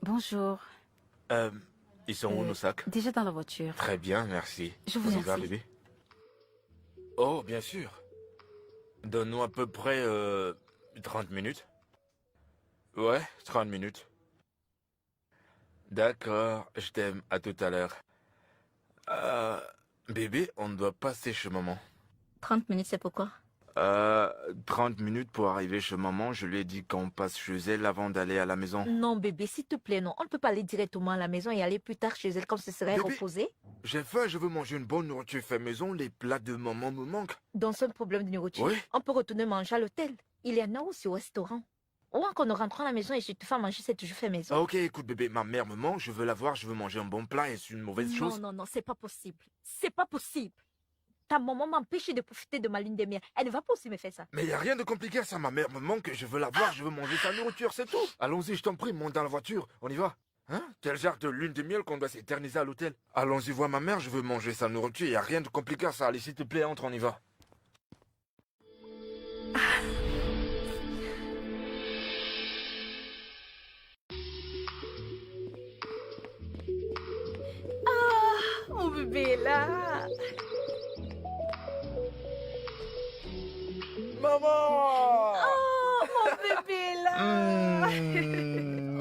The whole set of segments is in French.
Bonjour. Euh, Ils sont où nos sacs? Déjà dans la voiture. Très bien, merci. Je vous On y va, remercie. bébé? Oh, bien sûr. Donne-nous à peu près 30 minutes. Ouais, 30 minutes. D'accord, je t'aime. À tout à l'heure. Euh, Bébé, on doit passer chez maman. 30 minutes, c'est pourquoi? 30 minutes pour arriver chez maman. Je lui ai dit qu'on passe chez elle avant d'aller à la maison. Non, bébé, s'il te plaît, non. On ne peut pas aller directement à la maison et aller plus tard chez elle comme ce serait Bébé. reposé. J'ai faim, je veux manger une bonne nourriture fait maison. Les plats de maman me manquent. Dans ce problème de nourriture, Oui. on peut retourner manger à l'hôtel. Il y en a aussi au restaurant. Ou encore nous rentrons à la maison et je te fais manger, c'est toujours fait maison. Ah, ok, écoute bébé, ma mère me manque, je veux la voir, je veux manger un bon plat et c'est une mauvaise chose. Non, non, non, c'est pas possible. C'est pas possible. Ta maman m'empêche de profiter de ma lune de miel. Elle ne va pas aussi me faire ça. Mais y a rien de compliqué à ça, ma mère me manque, je veux la voir, je veux manger sa nourriture, c'est tout. Allons-y, je t'en prie, monte dans la voiture, on y va. Hein? Quel genre de lune de miel qu'on doit s'éterniser à l'hôtel? Allons-y voir ma mère, je veux manger sa nourriture, y a rien de compliqué à ça, allez s'il te plaît, entre, on y va. Mon bébé est là. Maman! Oh, mon bébé est là.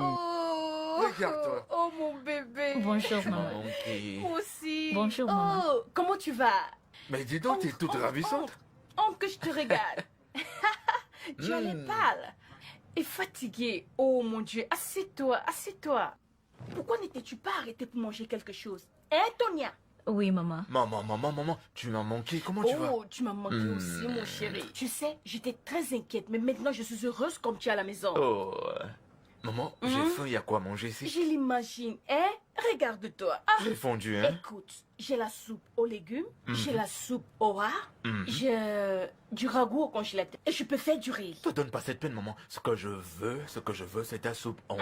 Oh. Regarde-toi. Oh, mon bébé. Bonjour, maman. Maman qui... Moi aussi. Bonjour, maman. Oh, comment tu vas? Mais dis donc, t'es toute ravissante. Honte que je te regarde. Tu as les pâles et fatigué. Oh mon Dieu, assieds-toi, assieds-toi. Pourquoi n'étais-tu pas arrêté pour manger quelque chose? Hein, Tonia? Oui, maman. Maman, tu m'as manqué, comment tu vas? Oh, tu m'as manqué aussi, mon chéri. Tu sais, j'étais très inquiète, mais maintenant je suis heureuse comme tu es à la maison. Oh... Maman, j'ai faim, y a quoi à manger ici? Je l'imagine, hein? Regarde-toi. Ah, J'ai fondu, hein? écoute, j'ai la soupe aux légumes, j'ai la soupe au rat, j'ai du ragoût au congélateur et je peux faire du riz. Te donne pas cette peine, maman. Ce que je veux, c'est ta soupe en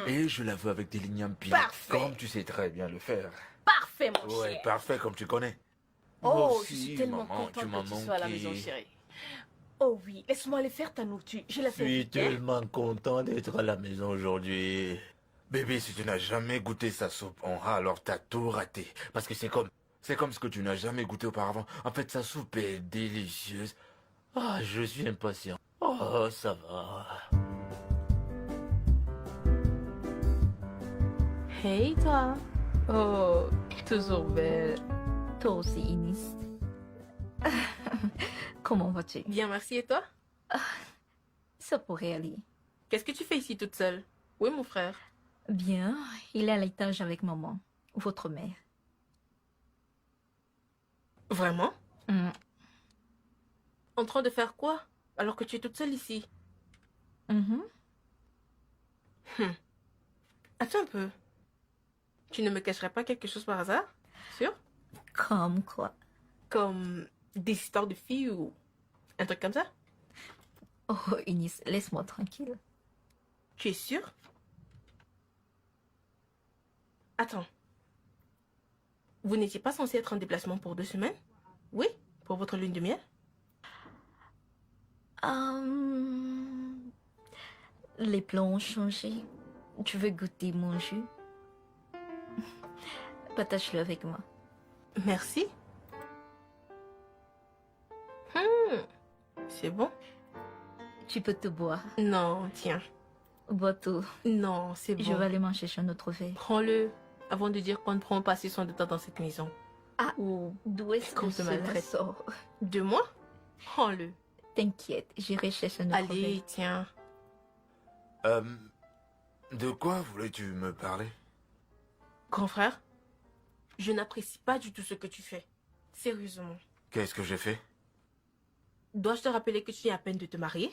Et je la veux avec des lignes bien. Parfait. Comme tu sais très bien le faire. Parfait, mon Ouais, cher. parfait, comme tu connais. Moi Oh, aussi, je suis tellement maman, contente m'as que tu sois à la manqué. maison, chérie. Oh oui, laisse-moi aller faire ta nourriture. Je la Je fais suis vite, hein. tellement content d'être à la maison aujourd'hui. Bébé, si tu n'as jamais goûté sa soupe en rat, alors t'as tout raté. Parce que c'est comme ce que tu n'as jamais goûté auparavant. En fait, sa soupe est délicieuse. Ah, je suis impatient. Oh, ça va. Hey, toi. Oh, toujours belle. Toi aussi, Inis. Comment vas-tu? Bien, merci. Et toi? Ça pourrait aller. Qu'est-ce que tu fais ici toute seule? Où est mon frère? Bien, il est à l'étage avec maman, votre mère. Vraiment? Hmm. En train de faire quoi? Alors que tu es toute seule ici. Mhm. Attends un peu. Tu ne me cacherais pas quelque chose par hasard? Sûr? Comme quoi? Comme des histoires de filles ou un truc comme ça? Oh, Inis, laisse-moi tranquille. Tu es sûre? Attends. Vous n'étiez pas censé être en déplacement pour 2 semaines? Oui? Pour votre lune de miel? Les plans ont changé. Tu veux goûter mon jus? Partage-le avec moi. Merci. C'est bon? Tu peux te boire. Non, tiens. Bois tout. Non, c'est bon. Je vais aller m'en chercher un autre verre. Prends-le avant de dire qu'on ne prend pas assez soin de toi dans cette maison. Ah, d'où est-ce Qu'on que te cela maltraite. sort? De moi? Prends-le. T'inquiète, j'irai chercher un autre Allez, verre. tiens. De quoi voulais-tu me parler? Grand frère, je n'apprécie pas du tout ce que tu fais. Sérieusement. Qu'est-ce que j'ai fait? Dois-je te rappeler que tu viens à peine de te marier?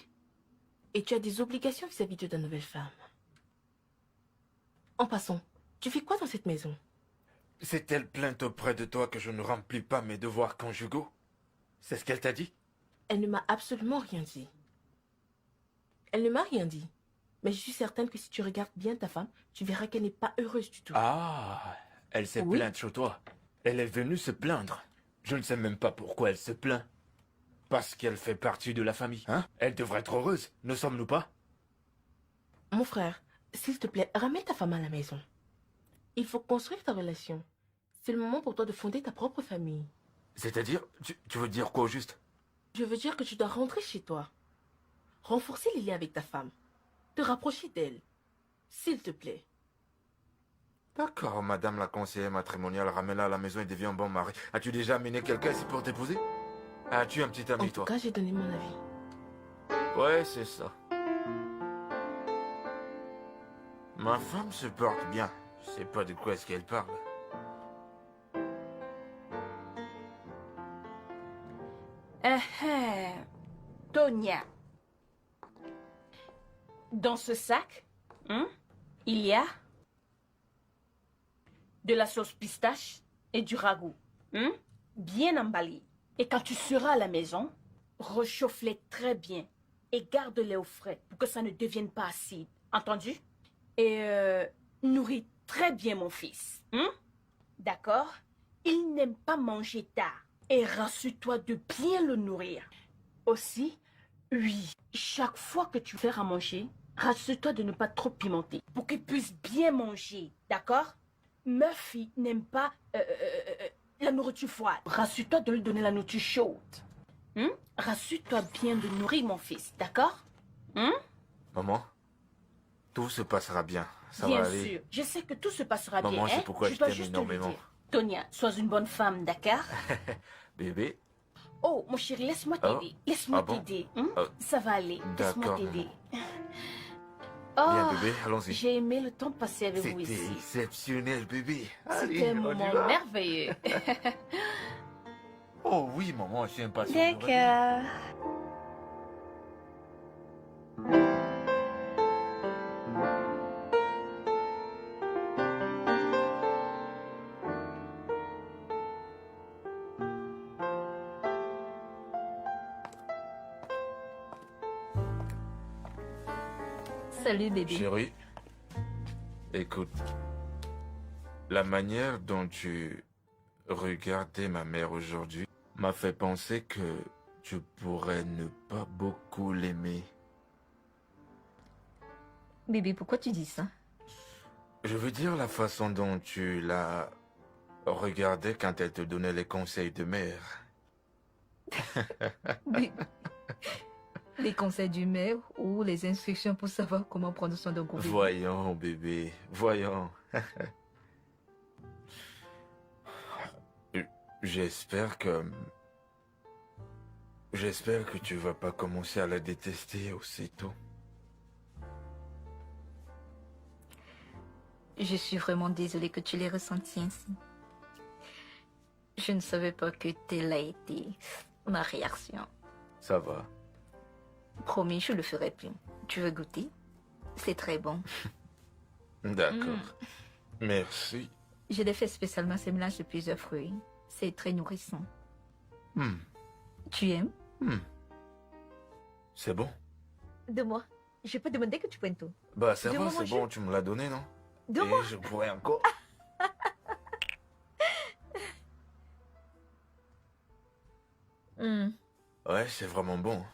Et tu as des obligations vis-à-vis de ta nouvelle femme. En passant, tu fais quoi dans cette maison? C'est-elle plainte auprès de toi que je ne remplis pas mes devoirs conjugaux? C'est ce qu'elle t'a dit? Elle ne m'a absolument rien dit. Elle ne m'a rien dit. Mais je suis certaine que si tu regardes bien ta femme, tu verras qu'elle n'est pas heureuse du tout. Ah, elle s'est Oui. plainte chez toi. Elle est venue se plaindre. Je ne sais même pas pourquoi elle se plaint. Parce qu'elle fait partie de la famille, hein? Elle devrait être heureuse, ne sommes-nous pas? Mon frère, S'il te plaît, ramène ta femme à la maison. Il faut construire ta relation. C'est le moment pour toi de fonder ta propre famille. C'est-à-dire, tu veux dire quoi au juste? Je veux dire que tu dois rentrer chez toi. Renforcer les liens avec ta femme. Te rapprocher d'elle. S'il te plaît. D'accord, madame la conseillère matrimoniale, ramène-la à la maison et devient un bon mari. As-tu déjà amené quelqu'un ici pour t'épouser? As-tu un petit En ami, tout toi? cas, j'ai donné mon avis. Ouais, c'est ça. Ma femme se porte bien. Je sais pas de quoi est-ce qu'elle parle. Tonia. Dans ce sac, il y a de la sauce pistache et du ragoût. Bien emballé. Et quand tu seras à la maison, réchauffe-les très bien et garde-les au frais pour que ça ne devienne pas acide. Entendu? Et nourris très bien mon fils. D'accord? Il n'aime pas manger tard. Et rassure-toi de bien le nourrir. Aussi, oui, chaque fois que tu fais à manger, rassure-toi de ne pas trop pimenter pour qu'il puisse bien manger. D'accord? Murphy n'aime pas la nourriture froide. Rassure-toi de lui donner la nourriture chaude. Rassure-toi bien de nourrir mon fils. D'accord? Maman, tout se passera bien. Ça Bien va aller. sûr. Je sais que tout se passera Maman, bien. c'est pourquoi je dois t'aime juste te le énormément. dire. Tonia, sois une bonne femme, d'accord? Bébé, Oh, mon chéri, laisse-moi Oh. t'aider. Laisse-moi Ah bon? t'aider. Oh. Ça va aller. Laisse-moi D'accord, t'aider. bien Oh, bébé, allons-y. j'ai aimé le temps passé avec vous C'était ici. exceptionnel, bébé. C'était Allez, un on y moment va. merveilleux. Oh oui, maman, je suis impatient. D'accord. Salut bébé. Chérie, écoute, la manière dont tu regardais ma mère aujourd'hui m'a fait penser que tu pourrais ne pas beaucoup l'aimer. Bébé, pourquoi tu dis ça? Je veux dire la façon dont tu la regardais quand elle te donnait les conseils de mère. Bé- Les conseils du maire ou les instructions pour savoir comment prendre soin d'un gros bébé. Voyons, bébé, voyons. J'espère que... J'espère que tu vas pas commencer à la détester aussitôt. Je suis vraiment désolée que tu l'aies ressenti ainsi. Je ne savais pas que telle a été ma réaction. Ça va. Promis, je le ferai plus. Tu veux goûter? C'est très bon. D'accord. Merci. Je l'ai fait spécialement ce mélange de plusieurs fruits. C'est très nourrissant. Hmm. Tu aimes? C'est bon. De moi. Je peux demander que tu prennes tout. Bah ça De va, moi c'est manger? bon, tu me l'as donné, non? De Et moi. je pourrais encore. Hmm. Ouais, c'est vraiment bon.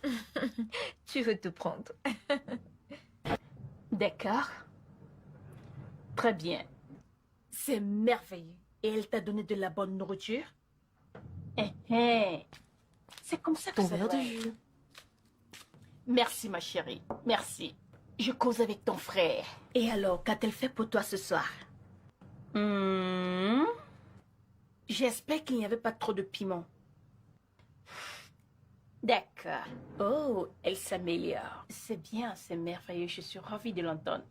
Tu veux te prendre? D'accord. Très bien. C'est merveilleux. Et elle t'a donné de la bonne nourriture? C'est comme ça que Ton ça verre doit de être. jus. Merci, ma chérie. Merci. Je cause avec ton frère. Et alors, qu'a-t-elle fait pour toi ce soir? J'espère qu'il n'y avait pas trop de piment. D'accord. Oh, elle s'améliore. C'est bien, c'est merveilleux. Je suis ravie de l'entendre.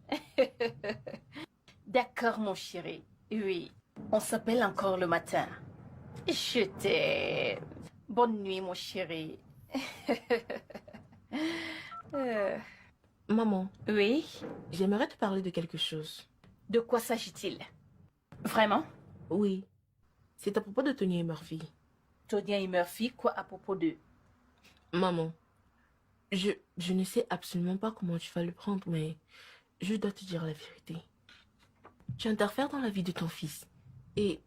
D'accord, mon chéri. Oui. On s'appelle encore le matin. Je t'aime. Bonne nuit, mon chéri. Maman, Oui. j'aimerais te parler de quelque chose. De quoi s'agit-il? Vraiment? Oui, c'est à propos de Tony et Murphy. Tonya et Murphy, quoi à propos d'eux? Maman, je ne sais absolument pas comment tu vas le prendre, mais je dois te dire la vérité. Tu interfères dans la vie de ton fils et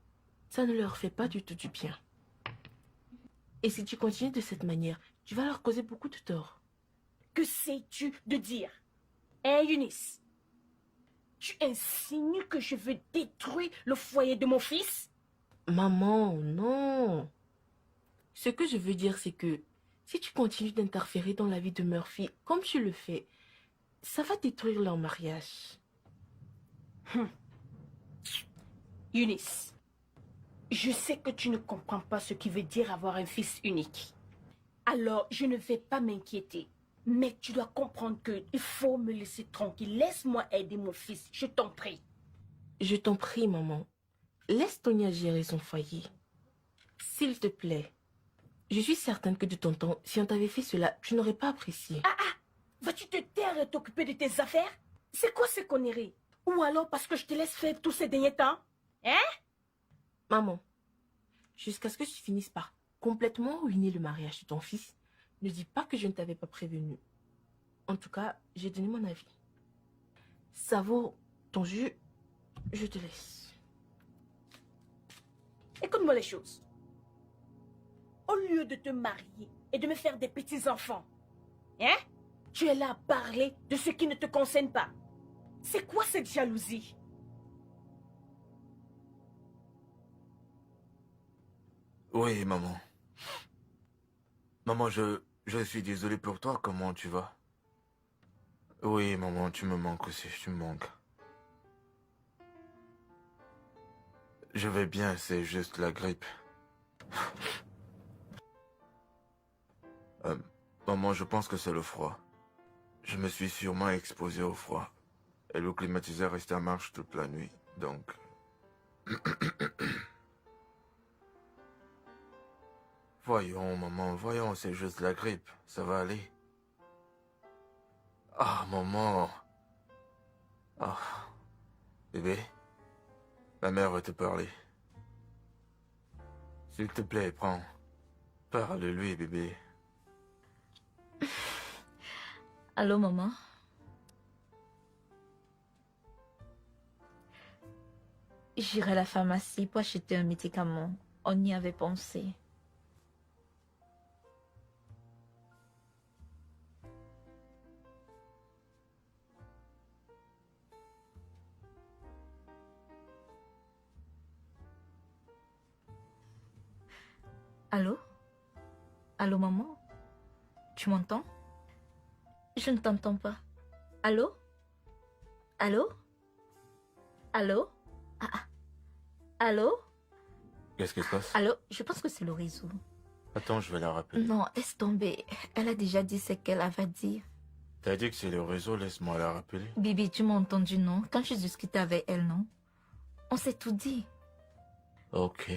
ça ne leur fait pas du tout du bien. Et si tu continues de cette manière, tu vas leur causer beaucoup de tort. Que sais-tu de dire? Hein, Eunice? Tu insinues que je veux détruire le foyer de mon fils? Maman, non. Ce que je veux dire, c'est que si tu continues d'interférer dans la vie de Murphy, comme tu le fais, ça va détruire leur mariage. Eunice, je sais que tu ne comprends pas ce qui veut dire avoir un fils unique. Alors, je ne vais pas m'inquiéter. Mais tu dois comprendre qu'il faut me laisser tranquille. Laisse-moi aider mon fils, je t'en prie. Je t'en prie, maman. Laisse Tonia gérer son foyer. S'il te plaît. Je suis certaine que de ton temps, si on t'avait fait cela, tu n'aurais pas apprécié. Vas-tu te taire et t'occuper de tes affaires? C'est quoi ces conneries? Ou alors parce que je te laisse faire tous ces derniers temps? Maman, jusqu'à ce que tu finisses par complètement ruiner le mariage de ton fils, ne dis pas que je ne t'avais pas prévenu. En tout cas, j'ai donné mon avis. Savoure ton jus, je te laisse. Écoute-moi les choses. Au lieu de te marier et de me faire des petits-enfants, tu es là à parler de ce qui ne te concerne pas. C'est quoi cette jalousie? Oui, maman. Maman, je suis désolé pour toi. Comment tu vas? Oui, maman, tu me manques aussi. Tu me manques. Je vais bien, c'est juste la grippe. Maman, je pense que c'est le froid. Je me suis sûrement exposé au froid. Et le climatiseur restait en marche toute la nuit, donc... Voyons, maman, voyons, c'est juste la grippe. Ça va aller. Ah, maman. Ah. Bébé, ma mère veut te parler. S'il te plaît, prends. Parle-lui, bébé. Allô, maman? J'irai à la pharmacie pour acheter un médicament. On y avait pensé. Allô? Allô, maman? Tu m'entends? Je ne t'entends pas. Allô? Allô? Allô? Allô? Qu'est-ce qui se passe? Allô? Je pense que c'est le réseau. Attends, je vais la rappeler. Non, laisse tomber. Elle a déjà dit ce qu'elle avait dit. T'as dit que c'est le réseau, laisse-moi la rappeler. Bibi, tu m'as entendu, non? Quand je discutais avec elle, non? On s'est tout dit. Ok.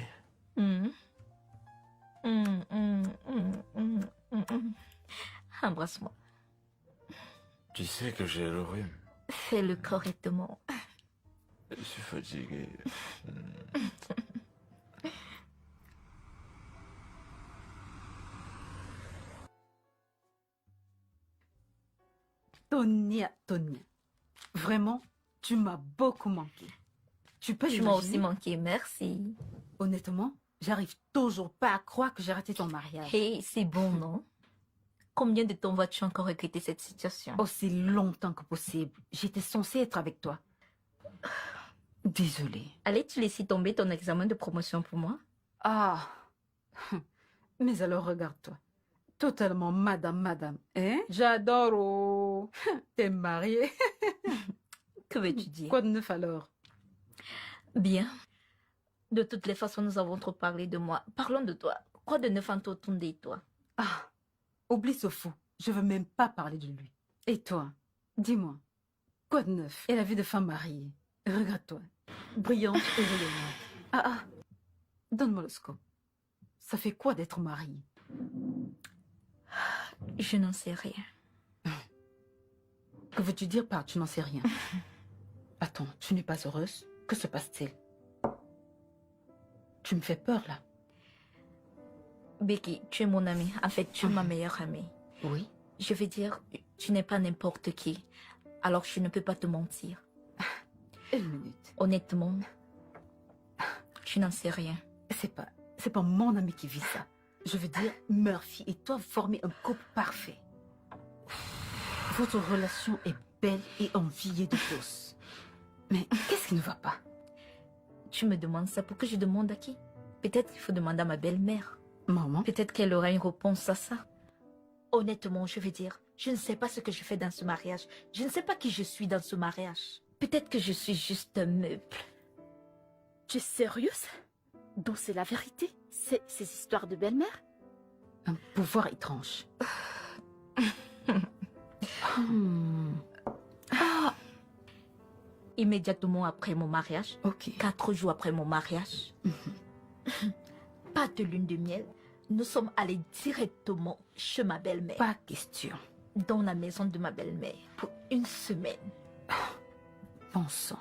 Embrasse-moi. Tu sais que j'ai le rhume. Fais-le correctement. Je suis fatigué. Tonia, vraiment, tu m'as beaucoup manqué. Tu peux Tu m'as aussi l'imaginer? manqué, merci. Honnêtement, j'arrive toujours pas à croire que j'ai raté ton mariage. Hey, c'est bon, non? Combien de temps vas-tu encore regretter cette situation? Aussi longtemps que possible. J'étais censée être avec toi. Désolée. Allais-tu laisser tomber ton examen de promotion pour moi? Ah. Mais alors, regarde-toi. Totalement madame. Hein? J'adore. Oh. T'es mariée. Que veux-tu dire? Quoi de neuf alors? Bien. De toutes les façons, nous avons trop parlé de moi. Parlons de toi. Quoi de neuf en ton et toi? Ah. Oublie ce fou. Je veux même pas parler de lui. Et toi? Dis-moi. Quoi de neuf? Et la vie de femme mariée? Regarde-toi. Brillante et rayonnante. Donne-moi le scope. Ça fait quoi d'être mariée? Je n'en sais rien. Que veux-tu dire par tu n'en sais rien? Attends, tu n'es pas heureuse? Que se passe-t-il? Tu me fais peur là. Becky, tu es mon amie. En fait, tu es ma meilleure amie. Oui. Je veux dire, tu n'es pas n'importe qui. Alors, je ne peux pas te mentir. Une minute. Honnêtement, tu n'en sais rien. C'est pas mon ami qui vit ça. Je veux dire, Murphy et toi formez un couple parfait. Votre relation est belle et enviée de tous. Mais qu'est-ce qui ne va pas? Tu me demandes ça pour que je demande à qui? Peut-être qu'il faut demander à ma belle-mère. Maman? Peut-être qu'elle aura une réponse à ça. Honnêtement, je veux dire, je ne sais pas ce que je fais dans ce mariage. Je ne sais pas qui je suis dans ce mariage. Peut-être que je suis juste un meuble. Tu es sérieuse? Donc c'est la vérité? Ces histoires de belle-mère? Un pouvoir étrange. Hmm. Immédiatement après mon mariage, Ok. 4 jours après mon mariage, pas de lune de miel, nous sommes allés directement chez ma belle-mère, Pas question. dans la maison de ma belle-mère, pour une semaine. Bon sang.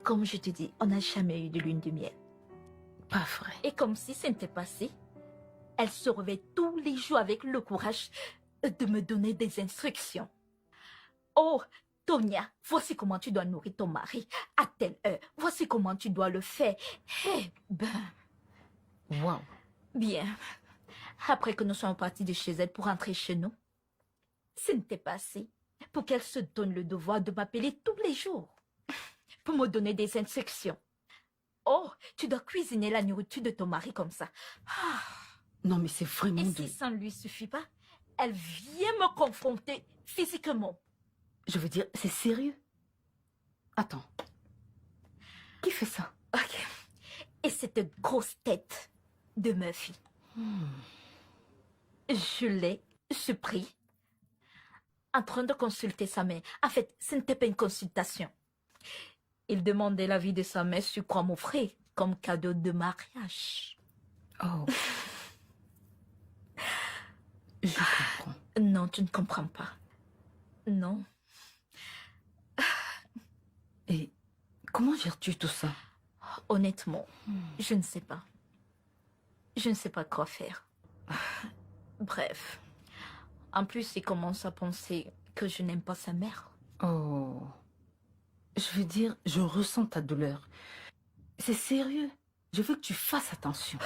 Comme je te dis, on n'a jamais eu de lune de miel. Pas vrai. Et comme si ça n'était passé, elle se réveille tous les jours avec le courage de me donner des instructions. Oh, Tonia, voici comment tu dois nourrir ton mari à telle heure. Voici comment tu dois le faire. Eh ben, Waouh. bien. Après que nous sommes partis de chez elle pour rentrer chez nous, ce n'était pas assez pour qu'elle se donne le devoir de m'appeler tous les jours pour me donner des instructions. Oh, tu dois cuisiner la nourriture de ton mari comme ça. Ah. Non, mais c'est vraiment Et de... si ça ne lui suffit pas, elle vient me confronter physiquement. Je veux dire, c'est sérieux? Attends. Qui fait ça? Ok. Et cette grosse tête de Murphy, je l'ai surpris en train de consulter sa mère. En fait, ce n'était pas une consultation. Il demandait l'avis de sa mère sur quoi m'offrir comme cadeau de mariage. Oh. Je comprends. Non, tu ne comprends pas. Non. Et comment gères-tu tout ça? Honnêtement, je ne sais pas. Je ne sais pas quoi faire. Bref. En plus, il commence à penser que je n'aime pas sa mère. Oh. Je veux dire, je ressens ta douleur. C'est sérieux. Je veux que tu fasses attention.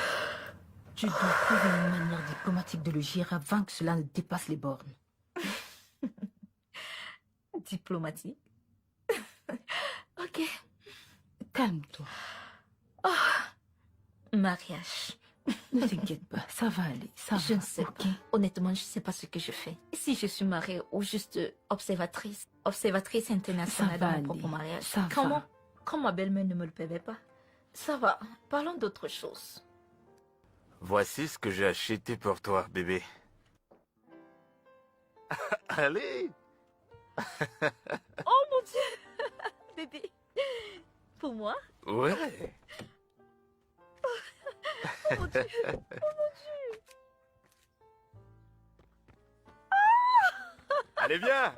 Tu dois trouver une manière diplomatique de le gérer avant que cela ne dépasse les bornes. Diplomatique. Ok. Calme-toi. Mariage. Ne t'inquiète pas, ça va aller. Ça Je va, ne sais ok? pas. Honnêtement, je ne sais pas ce que je fais. Si je suis mariée ou juste observatrice. Observatrice internationale Ça va dans mon propre aller. mariage. Ça Comment? va. Quand ma belle-mère ne me le payait pas. Ça va. Parlons d'autre chose. Voici ce que j'ai acheté pour toi, bébé. Allez! Oh mon Dieu! Bébé. Pour moi? Ouais! Oh mon Dieu! Allez, viens!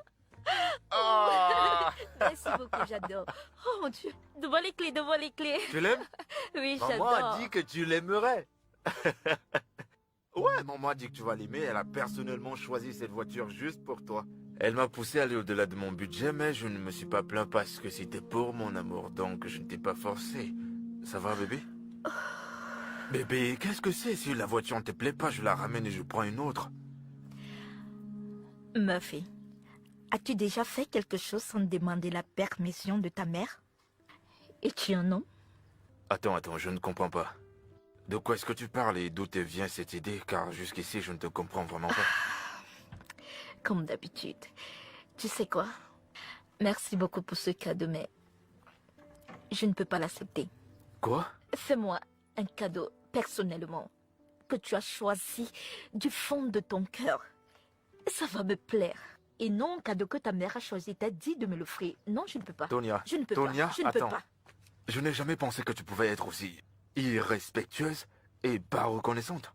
Oh! Merci beaucoup, j'adore. Oh mon Dieu! Devant les clés, devant les clés. Tu l'aimes? Oui, Maman j'adore. a dit que tu l'aimerais. Ouais, maman a dit que tu vas l'aimer. Elle a personnellement choisi cette voiture juste pour toi. Elle m'a poussé à aller au-delà de mon budget, mais je ne me suis pas plaint parce que c'était pour mon amour, donc je ne t'ai pas forcé. Ça va, bébé? Bébé, qu'est-ce que c'est? Si la voiture ne te plaît pas, je la ramène et je prends une autre. Murphy, as-tu déjà fait quelque chose sans demander la permission de ta mère? Es-tu un homme? Attends, je ne comprends pas. De quoi est-ce que tu parles et d'où te vient cette idée? Car jusqu'ici, je ne te comprends vraiment pas. Comme d'habitude. Tu sais quoi? Merci beaucoup pour ce cadeau, mais je ne peux pas l'accepter. Quoi? Fais-moi un cadeau personnellement que tu as choisi du fond de ton cœur. Ça va me plaire. Et non un cadeau que ta mère a choisi. T'as dit de me l'offrir. Non, je ne peux pas. Tonia, Je ne peux Tonia, pas. Je ne peux attends. pas. Je n'ai jamais pensé que tu pouvais être aussi irrespectueuse et pas reconnaissante.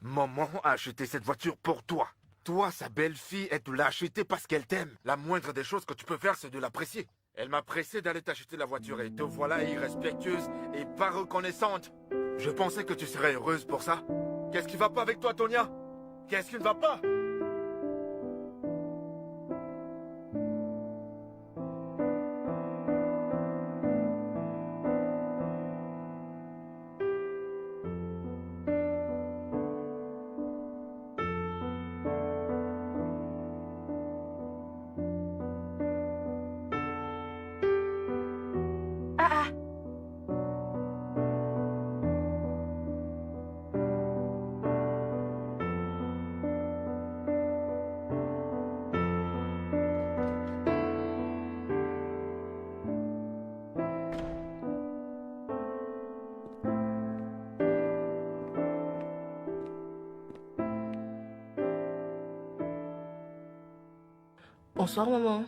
Maman a acheté cette voiture pour toi. Toi, sa belle-fille, elle te l'a achetée parce qu'elle t'aime. La moindre des choses que tu peux faire, c'est de l'apprécier. Elle m'a pressé d'aller t'acheter la voiture et te voilà irrespectueuse et pas reconnaissante. Je pensais que tu serais heureuse pour ça. Qu'est-ce qui va pas avec toi, Tonia? Qu'est-ce qui ne va pas? Bonsoir, maman.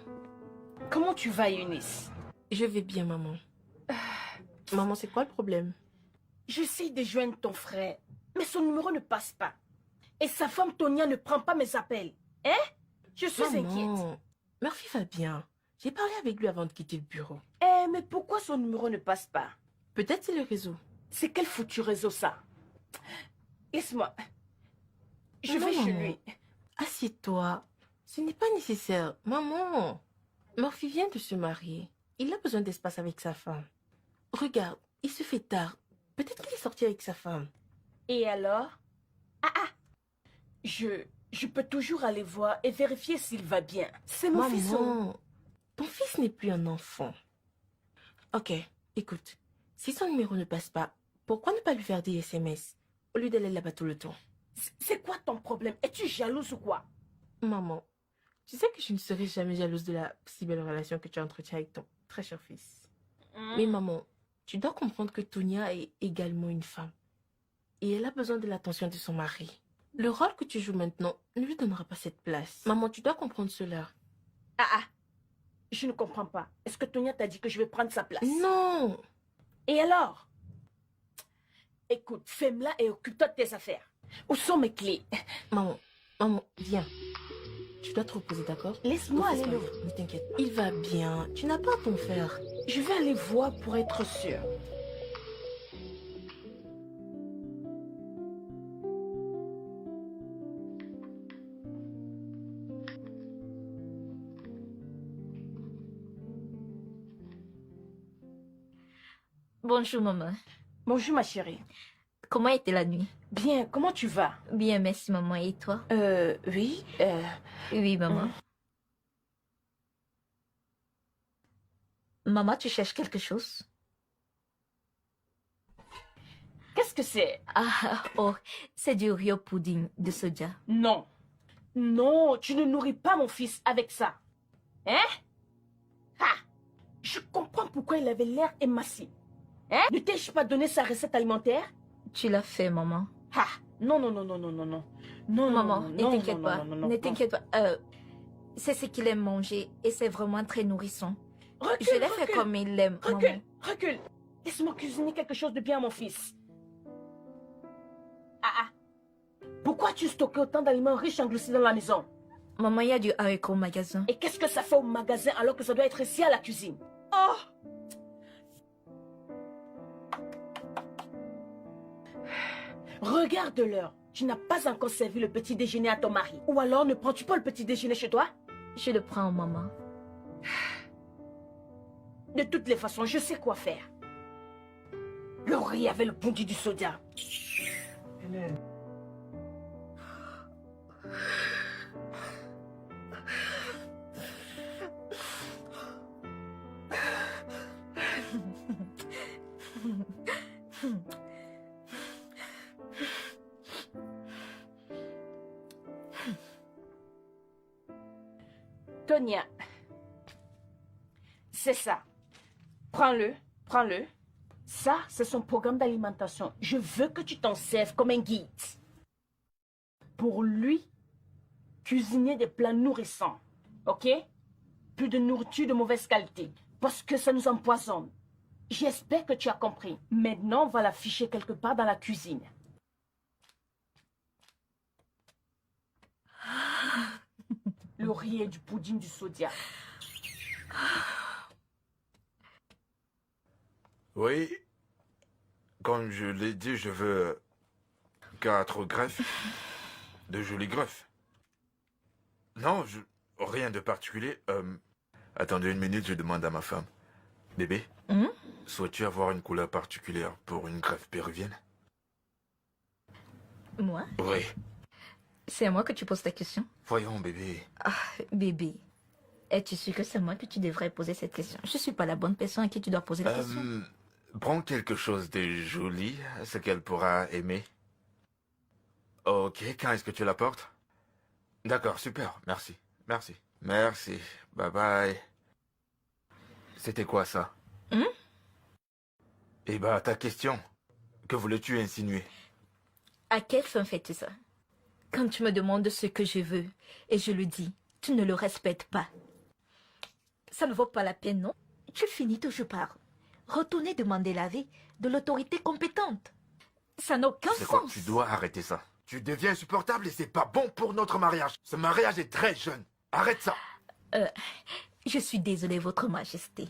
Comment tu vas, Eunice? Je vais bien, maman. Maman, c'est quoi le problème? J'essaye de joindre ton frère, mais son numéro ne passe pas. Et sa femme Tonia ne prend pas mes appels. Hein? Je suis inquiète. Maman, Murphy va bien. J'ai parlé avec lui avant de quitter le bureau. Eh, mais pourquoi son numéro ne passe pas? Peut-être c'est le réseau. C'est quel foutu réseau ça? Laisse-moi. Je Non, vais chez maman. lui. Assieds-toi. Ce n'est pas nécessaire. Maman, Murphy vient de se marier. Il a besoin d'espace avec sa femme. Regarde, il se fait tard. Peut-être qu'il est sorti avec sa femme. Et alors? Je peux toujours aller voir et vérifier s'il va bien. C'est mon fils. Maman, ton fils n'est plus un enfant. Ok, écoute. Si son numéro ne passe pas, pourquoi ne pas lui faire des SMS au lieu d'aller là-bas tout le temps? C'est quoi ton problème? Es-tu jalouse ou quoi? Maman, tu sais que je ne serai jamais jalouse de la si belle relation que tu entretiens avec ton très cher fils. Mais maman, tu dois comprendre que Tonia est également une femme. Et elle a besoin de l'attention de son mari. Le rôle que tu joues maintenant ne lui donnera pas cette place. Maman, tu dois comprendre cela. Je ne comprends pas. Est-ce que Tonia t'a dit que je vais prendre sa place? Non! Et alors? Écoute, fais-la et occupe-toi de tes affaires. Où sont mes clés? Maman, viens. Tu dois te reposer, d'accord? Laisse-moi Ton fils aller le va bien, ne t'inquiète. Il va bien. Tu n'as pas à t'en faire. Je vais aller voir pour être sûre. Bonjour, maman. Bonjour ma chérie. Comment était la nuit? Bien, comment tu vas? Bien, merci, maman. Et toi? Oui. Oui, maman. Maman, tu cherches quelque chose? Qu'est-ce que c'est? C'est du Rio pudding de soja. Non. Non, tu ne nourris pas mon fils avec ça. Hein? Je comprends pourquoi il avait l'air émacié. Hein? Ne t'ai-je pas donné sa recette alimentaire? Tu l'as fait, maman. Non, non, non, non, non, non, non. Non, Maman, non, ne non, t'inquiète non, pas. non, non, non, Ne non. t'inquiète pas. C'est ce qu'il aime manger et c'est vraiment très nourrissant. Recule, Je l'ai fait recule, comme il l'aime, maman. recule, recule. Laisse-moi cuisiner quelque chose de bien à mon fils. Pourquoi tu stockes autant d'aliments riches en glucides dans la maison? Maman, il y a du haricot au magasin. Et qu'est-ce que ça fait au magasin alors que ça doit être ici à la cuisine? Oh! Regarde l'heure. Tu n'as pas encore servi le petit déjeuner à ton mari. Ou alors ne prends-tu pas le petit déjeuner chez toi? Je le prends, maman. De toutes les façons, je sais quoi faire. Le riz avec le bondi du soda. Tonia, c'est ça. Prends-le, prends-le. Ça, c'est son programme d'alimentation. Je veux que tu t'en serves comme un guide. Pour lui, cuisiner des plats nourrissants. Ok? Plus de nourriture de mauvaise qualité. Parce que ça nous empoisonne. J'espère que tu as compris. Maintenant, on va l'afficher quelque part dans la cuisine. Le riz et du pudding du sodia. Oui, comme je l'ai dit, je veux 4 greffes. De jolies greffes. Non, rien de particulier. Attendez une minute, je demande à ma femme. Bébé, souhaites-tu avoir une couleur particulière pour une greffe péruvienne? Moi? Oui. C'est à moi que tu poses ta question? Voyons, bébé. Bébé, es-tu sûr que c'est moi que tu devrais poser cette question? Je suis pas la bonne personne à qui tu dois poser la question. Prends quelque chose de joli, ce qu'elle pourra aimer. Ok, quand est-ce que tu la portes? D'accord, super, merci. Merci. Merci. Bye bye. C'était quoi ça? Eh bah, ta question. Que voulais-tu insinuer? À quelle fin fais-tu ça? Quand tu me demandes ce que je veux et je le dis, Tu ne le respectes pas. Ça ne vaut pas la peine, non? Tu finis où je pars. Retournez demander l'avis de l'autorité compétente. Ça n'a aucun C'est quoi? sens. Tu dois arrêter ça. Tu deviens insupportable et c'est pas bon pour notre mariage. Ce mariage est très jeune. Arrête ça. Je suis désolée, Votre Majesté.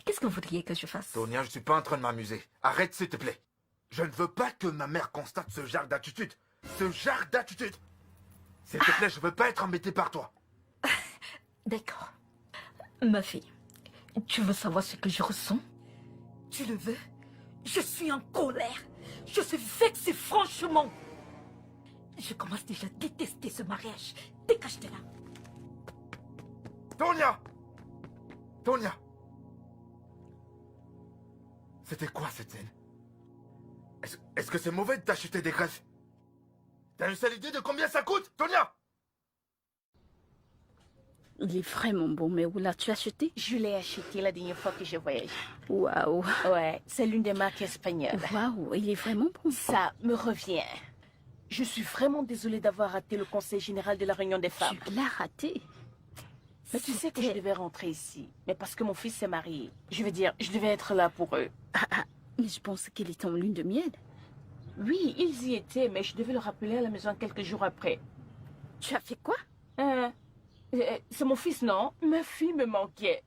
Qu'est-ce que vous voudriez que je fasse? Tonia, je suis pas en train de m'amuser. Arrête, s'il te plaît. Je ne veux pas que ma mère constate ce genre d'attitude. Ce genre d'attitude. S'il te plaît, je veux pas être embêté par toi. D'accord. Ma fille, tu veux savoir ce que je ressens? Tu le veux? Je suis en colère. Je suis vexée, franchement. Je commence déjà à détester ce mariage. Dégage de là. Tonia! Tonia! C'était quoi cette scène? Est-ce que c'est mauvais de t'acheter des greffes? T'as une seule idée de combien ça coûte, Tonia? Il est vraiment bon, mais où l'as-tu acheté? Je l'ai acheté la dernière fois que j'ai voyagé. Waouh. Ouais, c'est l'une des marques espagnoles. Waouh, il est vraiment bon. Ça me revient. Je suis vraiment désolée d'avoir raté le conseil général de la réunion des femmes. Tu l'as raté. Mais tu sais que je devais rentrer ici. Mais parce que mon fils s'est marié. Je veux dire, je devais être là pour eux. Mais je pense qu'il est en lune de miel. Oui, ils y étaient, mais je devais le rappeler à la maison quelques jours après. Tu as fait quoi? C'est mon fils, non? Ma fille me manquait.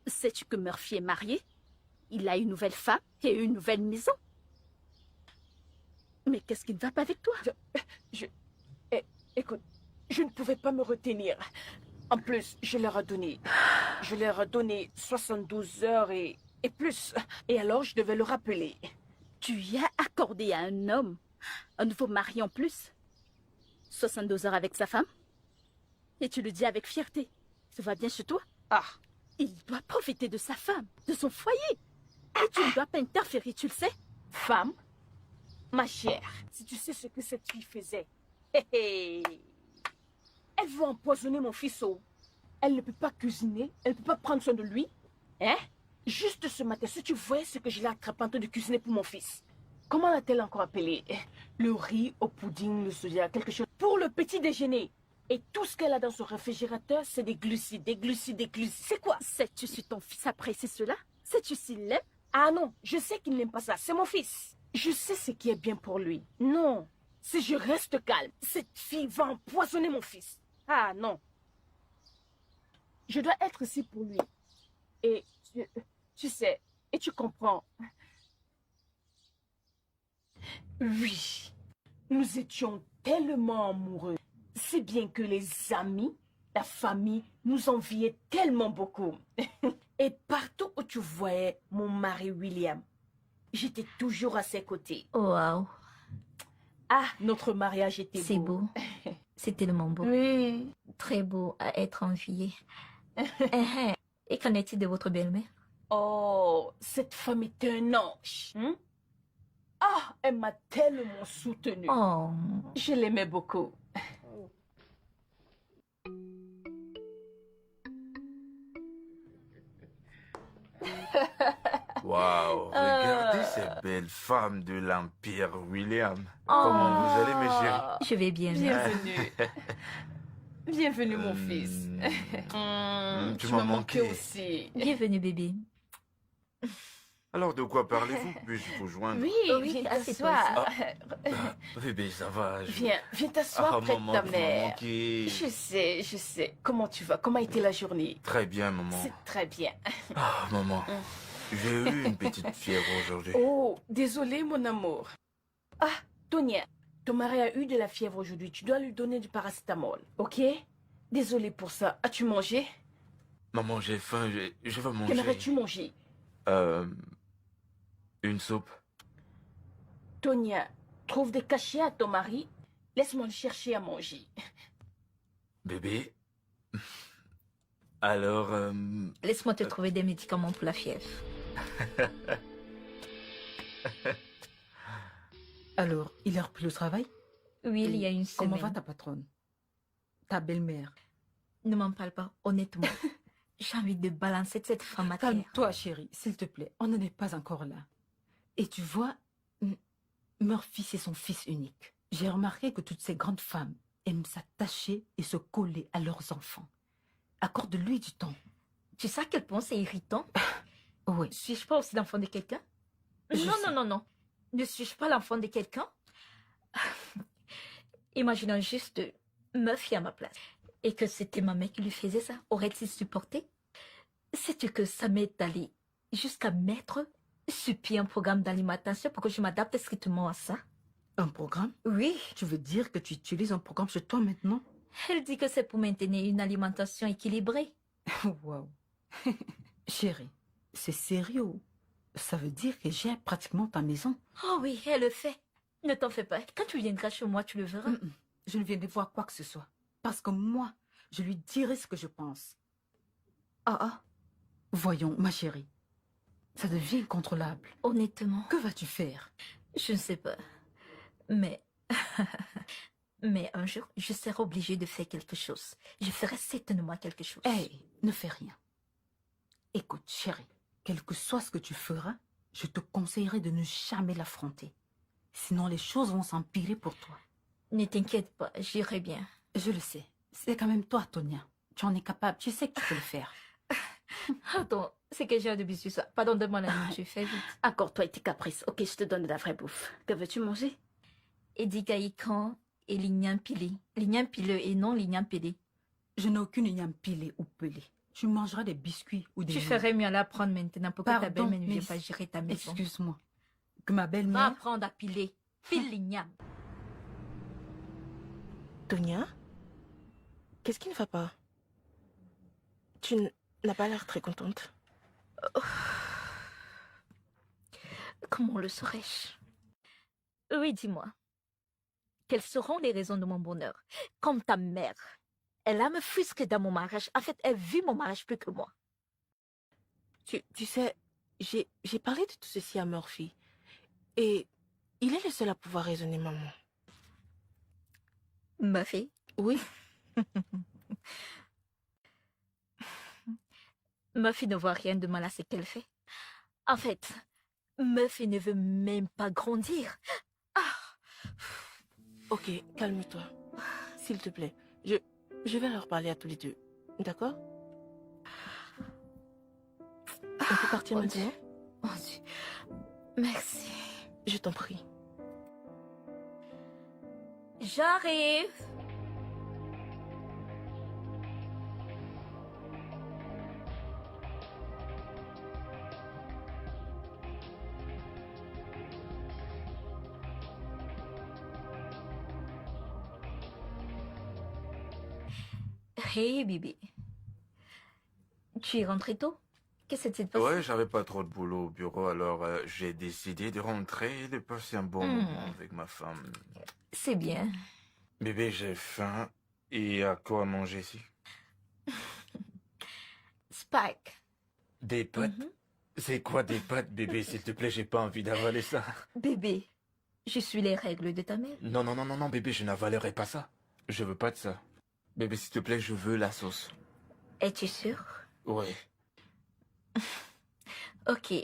Sais-tu que Murphy est marié? Il a une nouvelle femme et une nouvelle maison. Mais qu'est-ce qui ne va pas avec toi? Écoute, je ne pouvais pas me retenir. En plus, je leur ai donné 72 heures et plus. Et alors, je devais le rappeler. Tu y as accordé à un homme un nouveau mari en plus? 72 heures avec sa femme? Et tu le dis avec fierté. Tout va bien chez toi? Ah, Il doit profiter de sa femme, de son foyer. Et tu ne dois pas interférer, tu le sais? femme, ma chère, si tu sais ce que cette fille faisait. Hé, hé. Elle veut empoisonner mon fils. Elle ne peut pas cuisiner, elle ne peut pas prendre soin de lui. Hein? Juste ce matin, si tu voyais ce que je l'ai attrapé en train de cuisiner pour mon fils. Comment l'a-t-elle encore appelé? Le riz au pudding, le soja, quelque chose. Pour le petit déjeuner. Et tout ce qu'elle a dans son réfrigérateur, c'est des glucides, des glucides, des glucides. C'est quoi? Sais-tu si ton fils apprécie cela? Sais-tu s'il l'aime? Ah non, je sais qu'il n'aime pas ça. C'est mon fils. Je sais ce qui est bien pour lui. Non, si je reste calme, cette fille va empoisonner mon fils. Ah non. Je dois être ici pour lui. Et tu sais, et tu comprends. Oui, nous étions tellement amoureux. Si bien que les amis, la famille, nous enviaient tellement beaucoup. Et partout où tu voyais mon mari William, j'étais toujours à ses côtés. Oh, waouh, Ah, notre mariage était c'est beau. beau. C'est tellement beau. Oui. Très beau à être envié. Et qu'en est-il de votre belle-mère? Oh, cette femme est un ange. Hein? Ah, elle m'a tellement soutenue. Oh, Je l'aimais beaucoup. Waouh, regardez ces belles femmes de l'Empire, William. Comment vous allez, mes chéris? je vais bien. Bienvenue. Bienvenue, mon Hmm. fils. Tu Tu m'as m'as manqué manqué. aussi. Bienvenue, bébé. Alors, de quoi parlez-vous? Puis-je vous joindre? Oui, Oui, viens assieds-toi t'asseoir. Bébé, ça va. Viens t'asseoir Ah, près de maman, ta tu m'as mère. manqué. Je sais. Comment tu vas? Comment a été la journée? Très bien, maman. C'est très bien. Ah, maman, j'ai eu une petite fièvre aujourd'hui. Oh, désolé, mon amour. Ah, Tonia, ton mari a eu de la fièvre aujourd'hui. Tu dois lui donner du paracétamol, ok? Désolé pour ça. As-tu mangé? Maman, j'ai faim, je veux manger. Qu'aimerais-tu manger? Une soupe. Tonia, trouve des cachets à ton mari. Laisse-moi le chercher à manger. Bébé. Alors, Laisse-moi te trouver des médicaments pour la fièvre. Alors, il a repris le travail? Oui, il y a une Comment semaine. va ta patronne? Ta belle-mère? Ne m'en parle pas, honnêtement. J'ai envie de balancer cette femme à terre. Calme-toi, chérie, s'il te plaît. On n'en est pas encore là. Et tu vois, Murphy, c'est son fils unique. J'ai remarqué que toutes ces grandes femmes aiment s'attacher et se coller à leurs enfants. Accorde-lui du temps. Tu sais à quel point c'est irritant? Oui. Suis-je pas aussi l'enfant de quelqu'un? Je Non, sais. non, non, non. Ne suis-je pas l'enfant de quelqu'un? Imaginons juste Murphy à ma place. Et que c'était ma mère qui lui faisait ça. Aurait-il supporté? Sais-tu que ça m'est allé jusqu'à mettre sur pied un programme d'alimentation pour que je m'adapte strictement à ça? Un programme? Oui. Tu veux dire que tu utilises un programme chez toi maintenant? Elle dit que c'est pour maintenir une alimentation équilibrée. Waouh. Chérie, c'est sérieux. Ça veut dire que j'ai pratiquement ta maison. Oh oui, elle le fait. Ne t'en fais pas. Quand tu viendras chez moi, tu le verras. Je ne viendrai voir quoi que ce soit. Parce que moi, je lui dirai ce que je pense. Ah. Voyons, ma chérie. Ça devient incontrôlable. Honnêtement, Que vas-tu faire? je ne sais pas. Mais... Mais un jour, je serai obligée de faire quelque chose. Je ferai certainement quelque chose. Hey, ne fais rien. Écoute, chérie, quel que soit ce que tu feras, je te conseillerais de ne jamais l'affronter. Sinon, les choses vont s'empirer pour toi. Ne t'inquiète pas, j'irai bien. Je le sais. C'est quand même toi, Tonia. Tu en es capable. Tu sais que tu peux le faire. Attends, c'est que j'ai hâte de bisous ça. Pardon, donne-moi la nourriture, fais vite. Accorde-toi et tes caprices. Ok, je te donne de la vraie bouffe. Que veux-tu manger? Edikaïkan et l'igname pilé. L'igname pileux et non l'igname pilé. Je n'ai aucune igname pilée ou pelée. Tu mangeras des biscuits ou des Tu nouilles. ferais mieux à l'apprendre maintenant pour que ta Pardon, belle-mère ne vienne mais- pas gérer ta maison. Excuse-moi. Que ma Va belle-mère... apprendre à piler. Pile l'igname. Tonia, qu'est-ce qui ne va pas? Tu n'as pas l'air très contente. Comment le saurais-je? Oui, dis-moi. Quelles seront les raisons de mon bonheur? Comme ta mère. Elle a me fusqué dans mon mariage. En fait, elle vit mon mariage plus que moi. Tu sais, j'ai parlé de tout ceci à Murphy. Et il est le seul à pouvoir raisonner, maman. Murphy? Oui, Murphy ne voit rien de mal à ce qu'elle fait. En fait, Murphy ne veut même pas grandir. ok, calme-toi. S'il te plaît, je vais leur parler à tous les deux. D'accord? On peut partir Mon maintenant? Mon Dieu. Merci. Je t'en prie. J'arrive. Hey, Bibi. Tu es rentré tôt? Qu'est-ce qui s'est passé? Ouais, j'avais pas trop de boulot au bureau, alors j'ai décidé de rentrer et de passer un bon moment avec ma femme. C'est bien. Bébé, j'ai faim. Et à quoi manger ici? Spike. Des pâtes? C'est quoi des pâtes, bébé? S'il te plaît, j'ai pas envie d'avaler ça. Bébé, je suis les règles de ta mère. Non, non, non, non, non, bébé, je n'avalerai pas ça. Je veux pas de ça. Bébé, s'il te plaît, je veux la sauce. Es-tu sûr? Ouais. Ok.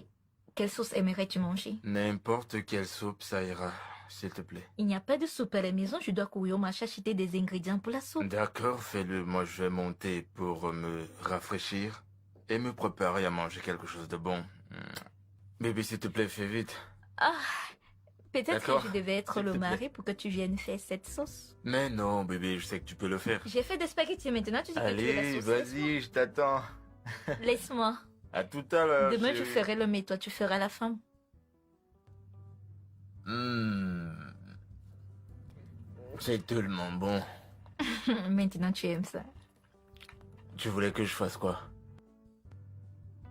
Quelle sauce aimerais-tu manger? N'importe quelle soupe, ça ira. S'il te plaît. Il n'y a pas de soupe à la maison, je dois courir au marché acheter des ingrédients pour la soupe. D'accord, fais-le. Moi, je vais monter pour me rafraîchir et me préparer à manger quelque chose de bon. Bébé, s'il te plaît, fais vite. Ah, peut-être D'accord. que je devais être S'il te le plaît. mari pour que tu viennes faire cette sauce. Mais non, bébé, je sais que tu peux le faire. J'ai fait des spaghettis maintenant, tu dis que tu veux la Allez, sauce. vas-y, je t'attends. Laisse-moi. À tout à l'heure. Demain, je chérie. ferai l'homme et toi, tu feras la femme. C'est tellement bon. Maintenant, tu aimes ça. Tu voulais que je fasse quoi?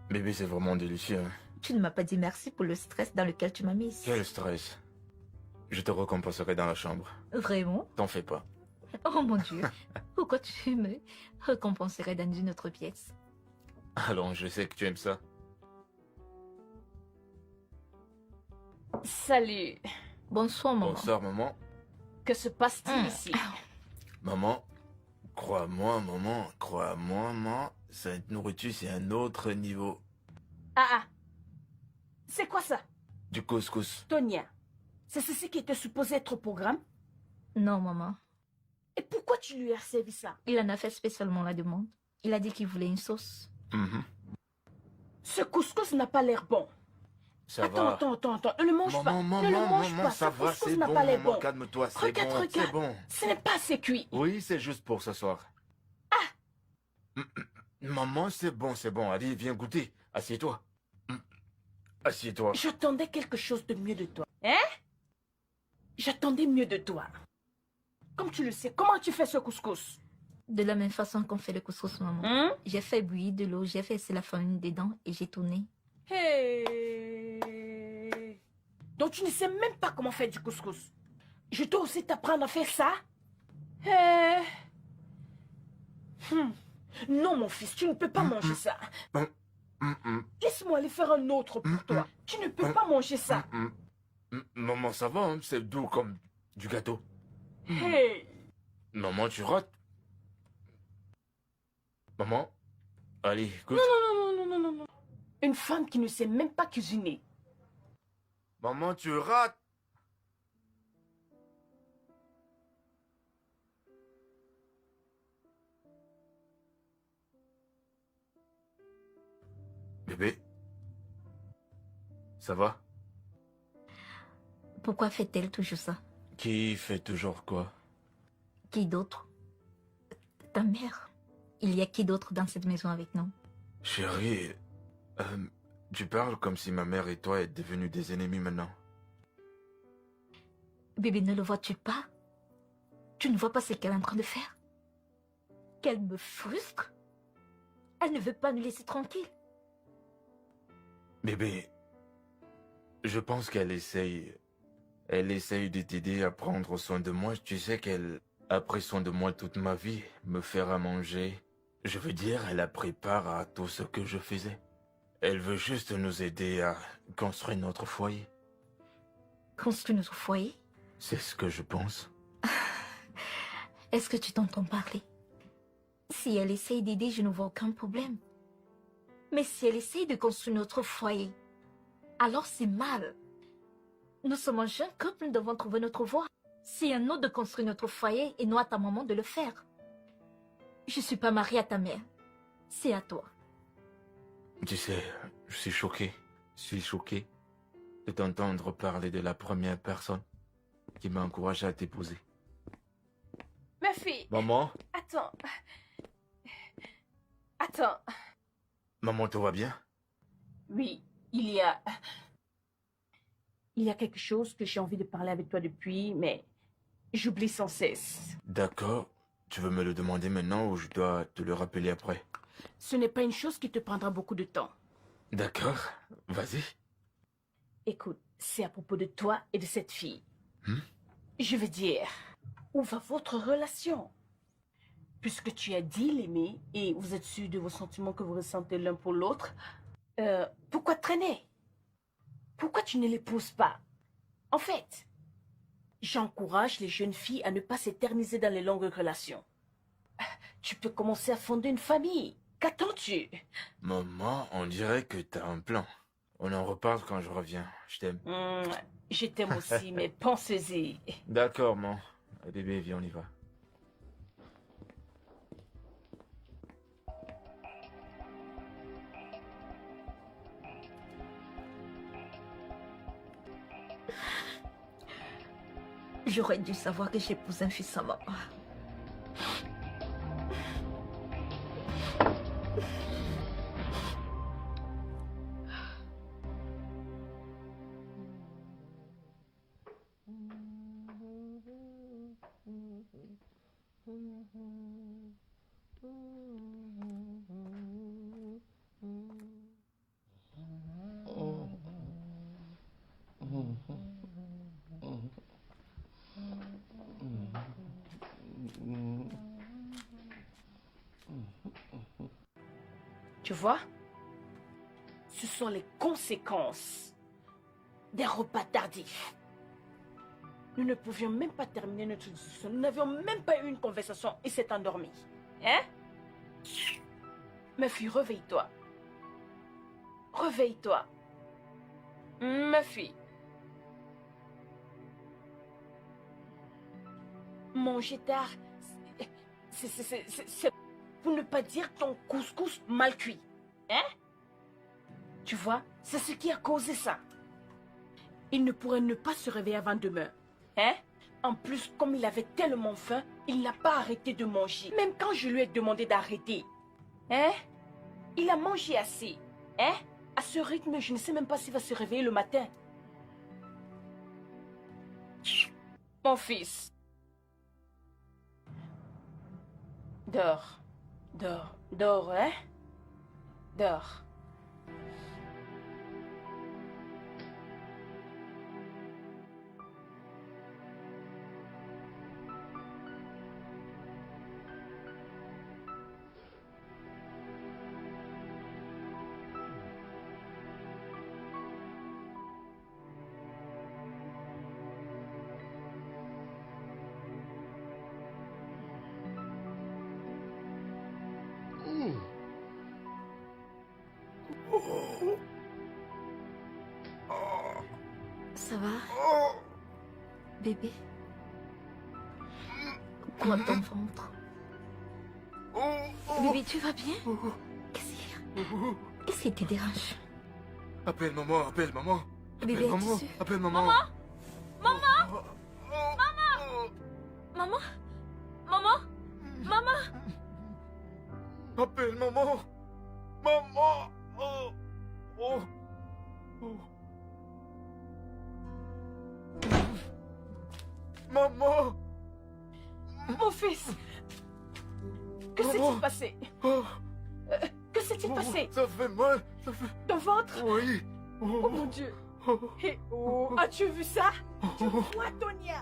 Bébé, c'est vraiment délicieux. Hein. Tu ne m'as pas dit merci pour le stress dans lequel tu m'as mise. Quel stress. Je te récompenserai dans la chambre. Vraiment? T'en fais pas. Oh mon Dieu. Pourquoi tu me récompenserais dans une autre pièce? Allons, je sais que tu aimes ça. Salut. Bonsoir, maman. Bonsoir, maman. Que se passe-t-il ici? Maman, crois-moi, maman, cette nourriture, c'est un autre niveau. Ah. C'est quoi ça? Du couscous. Tonia, c'est ceci qui était supposé être au programme? Non, maman. Et pourquoi tu lui as servi ça? Il en a fait spécialement la demande. Il a dit qu'il voulait une sauce. Mhm. Ce couscous n'a pas l'air bon. Ça Attends, va. attends. Ne le mange pas. Maman, Ne le maman, mange maman, pas. ça Ce va, couscous c'est n'a bon, pas l'air maman, bon. calme-toi, c'est Regarde, bon, c'est regarde. bon. Ce n'est pas assez cuit. Oui, c'est juste pour ce soir. Maman, c'est bon, allez, viens goûter. Assieds-toi. Assieds-toi. J'attendais quelque chose de mieux de toi. Hein? J'attendais mieux de toi. Comme tu le sais, comment tu fais ce couscous? De la même façon qu'on fait le couscous, maman. Hein? J'ai fait bouillir de l'eau, j'ai fait la farine dedans et j'ai tourné. Hey. Donc tu ne sais même pas comment faire du couscous. Je dois aussi t'apprendre à faire ça? Non, mon fils, tu ne peux pas manger ça. Laisse-moi aller faire un autre pour toi. Tu ne peux pas manger ça. Maman, ça va, hein, c'est doux comme du gâteau. Hey. Maman, tu rates. Maman, allez, goûte. Non. Une femme qui ne sait même pas cuisiner. Maman, tu rates. Bébé, ça va? Pourquoi fait-elle toujours ça? Qui fait toujours quoi? Qui d'autre? Ta mère. Il y a qui d'autre dans cette maison avec nous? Chérie, tu parles comme si ma mère et toi êtes devenus des ennemis maintenant. Bébé, ne le vois-tu pas? Tu ne vois pas ce qu'elle est en train de faire? Qu'elle me frustre? Elle ne veut pas nous laisser tranquilles. Bébé, je pense qu'elle essaye. Elle essaye de t'aider à prendre soin de moi. Tu sais qu'elle a pris soin de moi toute ma vie, me faire à manger. Je veux dire, elle a pris part à tout ce que je faisais. Elle veut juste nous aider à construire notre foyer. Construire notre foyer? C'est ce que je pense. Est-ce que tu t'entends parler? Si elle essaye d'aider, je ne vois aucun problème. Mais si elle essaye de construire notre foyer, alors c'est mal. Nous sommes un jeune couple, nous devons trouver notre voie. C'est à nous de construire notre foyer et non à ta maman de le faire. Je suis pas mariée à ta mère. C'est à toi. Tu sais, je suis choqué. Je suis choqué de t'entendre parler de la première personne qui m'a encouragé à t'épouser. Ma fille, Maman? attends. Attends. Maman, tout va bien? Oui, il y a quelque chose que j'ai envie de parler avec toi depuis, mais j'oublie sans cesse. D'accord. Tu veux me le demander maintenant ou je dois te le rappeler après? Ce n'est pas une chose qui te prendra beaucoup de temps. D'accord. Vas-y. Écoute, c'est à propos de toi et de cette fille. Hmm? Je veux dire, où va votre relation? Puisque tu as dit l'aimer et vous êtes sûr de vos sentiments que vous ressentez l'un pour l'autre, pourquoi traîner? Pourquoi tu ne l'épouses pas? En fait, j'encourage les jeunes filles à ne pas s'éterniser dans les longues relations. Tu peux commencer à fonder une famille. Qu'attends-tu? Maman, on dirait que t'as un plan. On en reparle quand je reviens. Je t'aime. Je t'aime aussi, mais pensez-y. D'accord, maman. Bébé, viens, on y va. J'aurais dû savoir que j'épouse un fils sans maman. Tu vois? Ce sont les conséquences des repas tardifs. Nous ne pouvions même pas terminer notre discussion. Nous n'avions même pas eu une conversation et s'est endormi. Hein? Ma fille, réveille-toi. Réveille-toi. Ma fille. Manger tard, C'est pour ne pas dire ton couscous mal cuit. Hein? Tu vois, c'est ce qui a causé ça. Il ne pourrait ne pas se réveiller avant demain. Hein? En plus, comme il avait tellement faim, il n'a pas arrêté de manger. Même quand je lui ai demandé d'arrêter. Hein? Il a mangé assez. Hein? À ce rythme, je ne sais même pas s'il va se réveiller le matin. Mon fils. Dors. Dors. Dors, hein? Dors. Ça va, bébé? Quoi ton ventre? Bébé, tu vas bien? Qu'est-ce qu'il y a? Qu'est-ce qui te dérange? Appelle maman, appelle maman. Bébé, Appelle maman, es-tu sûr? appelle maman. Maman? Maman? Maman? Maman? Appelle maman. Maman. Oh. Oh. Oh. Maman. Mon fils. Que s'est-il passé? Oh. Que s'est-il passé? Ça fait mal. Ça fait... Ton ventre? Oui. Oh mon Dieu. Hé, oh, as-tu vu ça? Tu vois, Tonia?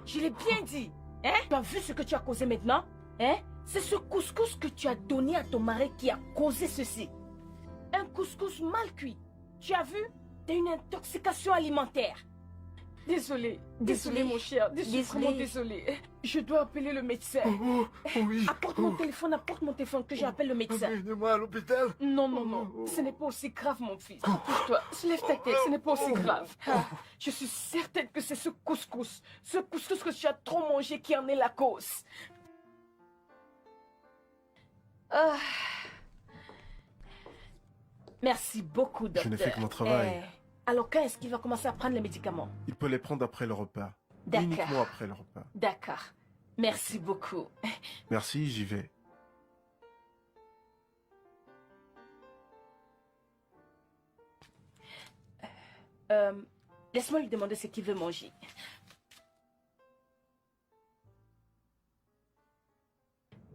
Je l'ai bien dit. Hein? Tu as vu ce que tu as causé maintenant? Hein? C'est ce couscous que tu as donné à ton mari qui a causé ceci. Un couscous mal cuit. Tu as vu? T'as une intoxication alimentaire. Désolé. Désolé, mon cher. Je suis vraiment désolé. Je dois appeler le médecin. Oh, oui. Apporte mon téléphone, que j'appelle le médecin. Amenez-moi à l'hôpital. Non, non, non. Ce n'est pas aussi grave, mon fils. Pousse-toi. Lève ta tête. Ce n'est pas aussi grave. Ah, je suis certaine que c'est ce couscous. Ce couscous que tu as trop mangé qui en est la cause. Ah. Merci beaucoup, docteur. Je n'ai fait que mon travail. Alors, quand est-ce qu'il va commencer à prendre les médicaments? Il peut les prendre après le repas. D'accord. Uniquement après le repas. D'accord. Merci beaucoup. Merci, j'y vais. Laisse-moi lui demander ce qu'il veut manger.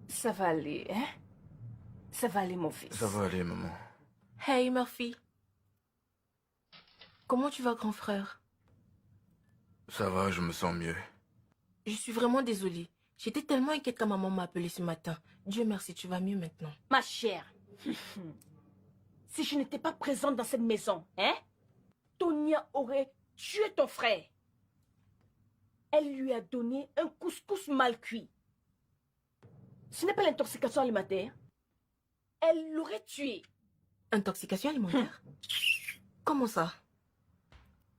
Ça va aller, hein? Ça va aller, mon fils. Ça va aller, maman. Hey Murphy. Comment tu vas, grand frère? Ça va, je me sens mieux. Je suis vraiment désolée. J'étais tellement inquiète quand maman m'a appelé ce matin. Dieu merci, tu vas mieux maintenant. Ma chère, si je n'étais pas présente dans cette maison, hein? Tonia aurait tué ton frère. Elle lui a donné un couscous mal cuit. Ce n'est pas l'intoxication alimentaire. Elle l'aurait tué. Intoxication alimentaire? Comment ça?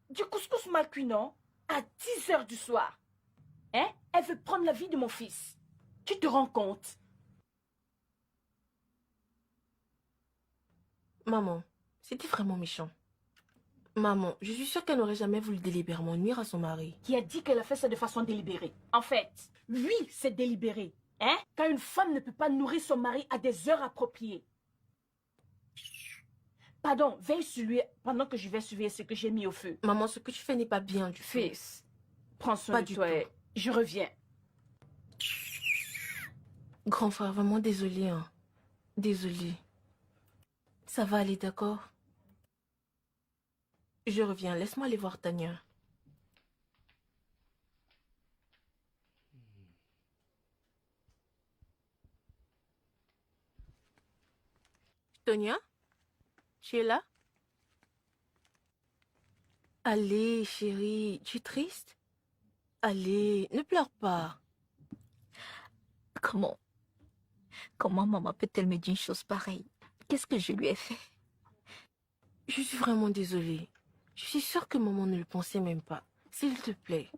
Du couscous mal cuit, non? À 10 heures du soir. Hein? Elle veut prendre la vie de mon fils. Tu te rends compte? Maman, c'était vraiment méchant. Maman, je suis sûre qu'elle n'aurait jamais voulu délibérément nuire à son mari. Qui a dit qu'elle a fait ça de façon délibérée? En fait, oui, c'est délibéré. Hein? Quand une femme ne peut pas nourrir son mari à des heures appropriées. Pardon, veille sur lui pendant que je vais surveiller ce que j'ai mis au feu. Maman, ce que tu fais n'est pas bien du tout. Fils, prends soin Pas de du toi tout. et je reviens. Grand frère, vraiment désolé, hein. Désolé. Ça va aller, d'accord? Je reviens, laisse-moi aller voir Tania. Tonia? Tu es là? Allez, chérie, tu es triste? Allez, ne pleure pas. Comment maman peut-elle me dire une chose pareille? Qu'est-ce que je lui ai fait? Je suis vraiment désolée. Je suis sûre que maman ne le pensait même pas. S'il te plaît.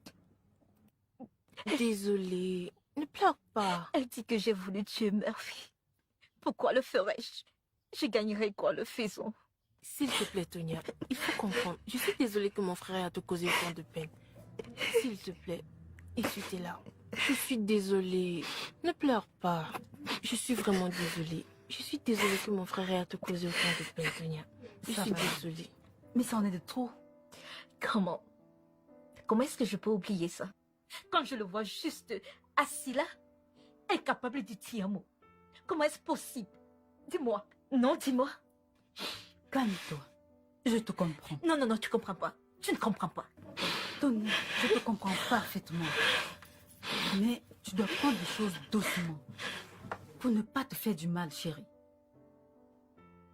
Désolée. Ne pleure pas. Elle dit que j'ai voulu tuer Murphy. Pourquoi le ferais-je? Je gagnerais quoi le faisant? S'il te plaît, Tonia, il faut comprendre. Je suis désolée que mon frère ait à te causer autant de peine. S'il te plaît, essuie tes larmes. Je suis désolée. Ne pleure pas. Je suis vraiment désolée. Je suis désolée que mon frère ait à te causer autant de peine, Tonia. Je Ça suis va. désolée. Mais ça en est de trop. Comment? Comment est-ce que je peux oublier ça? Quand je le vois juste assis là, incapable de dire un mot. Comment est-ce possible? Dis-moi. Non, dis-moi. Calme-toi. Je te comprends. Non, non, non, tu comprends pas. Tu ne comprends pas. Tony, je te comprends parfaitement. Mais tu dois prendre les choses doucement. Pour ne pas te faire du mal, chérie.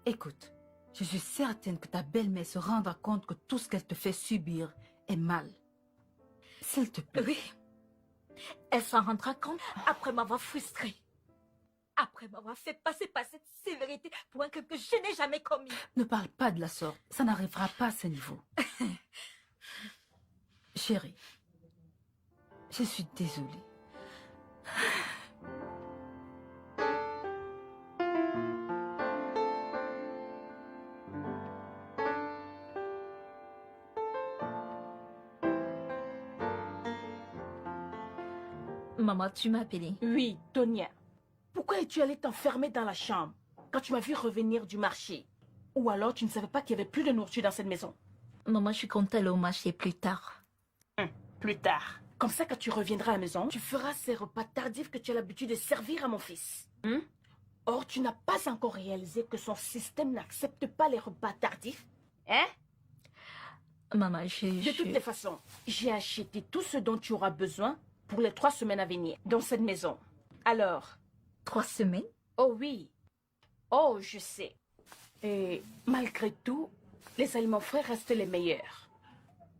Écoute, je suis certaine que ta belle-mère se rendra compte que tout ce qu'elle te fait subir est mal. S'il te plaît. Oui. Elle s'en rendra compte après m'avoir frustrée. Après m'avoir fait passer par cette sévérité pour un crime que je n'ai jamais commis. Ne parle pas de la sorte. Ça n'arrivera pas à ce niveau. Chérie, je suis désolée. Maman, tu m'as appelé. Oui, Tonia. Pourquoi es-tu allée t'enfermer dans la chambre quand tu m'as vu revenir du marché? Ou alors tu ne savais pas qu'il y avait plus de nourriture dans cette maison? Maman, je compte aller au marché plus tard. Plus tard. Comme ça, quand tu reviendras à la maison, tu feras ces repas tardifs que tu as l'habitude de servir à mon fils. Or, tu n'as pas encore réalisé que son système n'accepte pas les repas tardifs. Hein? Maman, De toutes les façons, j'ai acheté tout ce dont tu auras besoin pour les 3 semaines à venir dans cette maison. Alors, 3 semaines? oh oui. Oh, je sais. Et malgré tout, les aliments frais restent les meilleurs.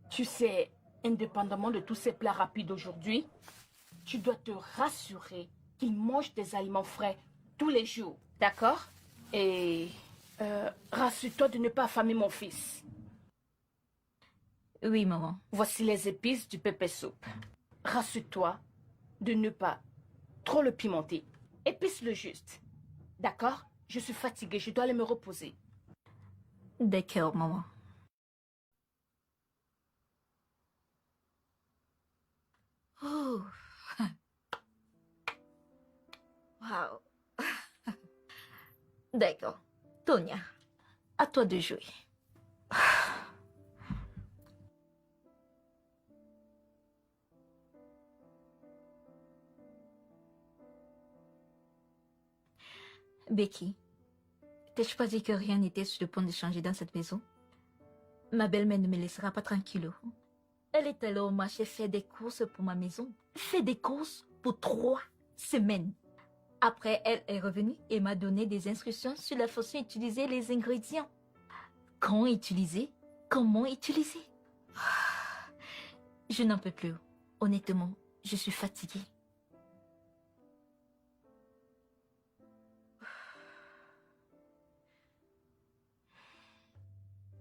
Tu sais, indépendamment de tous ces plats rapides aujourd'hui, tu dois te rassurer qu'ils mangent des aliments frais tous les jours. D'accord? Et rassure-toi de ne pas affamer mon fils. Oui, maman. Voici les épices du pepper soup. Rassure-toi de ne pas trop le pimenter. Épice-le juste. D'accord? Je suis fatiguée, je dois aller me reposer. D'accord, maman. Oh. Wow. D'accord. Tonia, à toi de jouer. Becky, t'ai-je pas dit que rien n'était sur le point de changer dans cette maison? Ma belle-mère ne me laissera pas tranquille. Elle est allée au marché faire des courses pour ma maison. Fait des courses pour 3 semaines. Après, elle est revenue et m'a donné des instructions sur la façon d'utiliser les ingrédients. Quand utiliser, comment utiliser. Je n'en peux plus. Honnêtement, je suis fatiguée.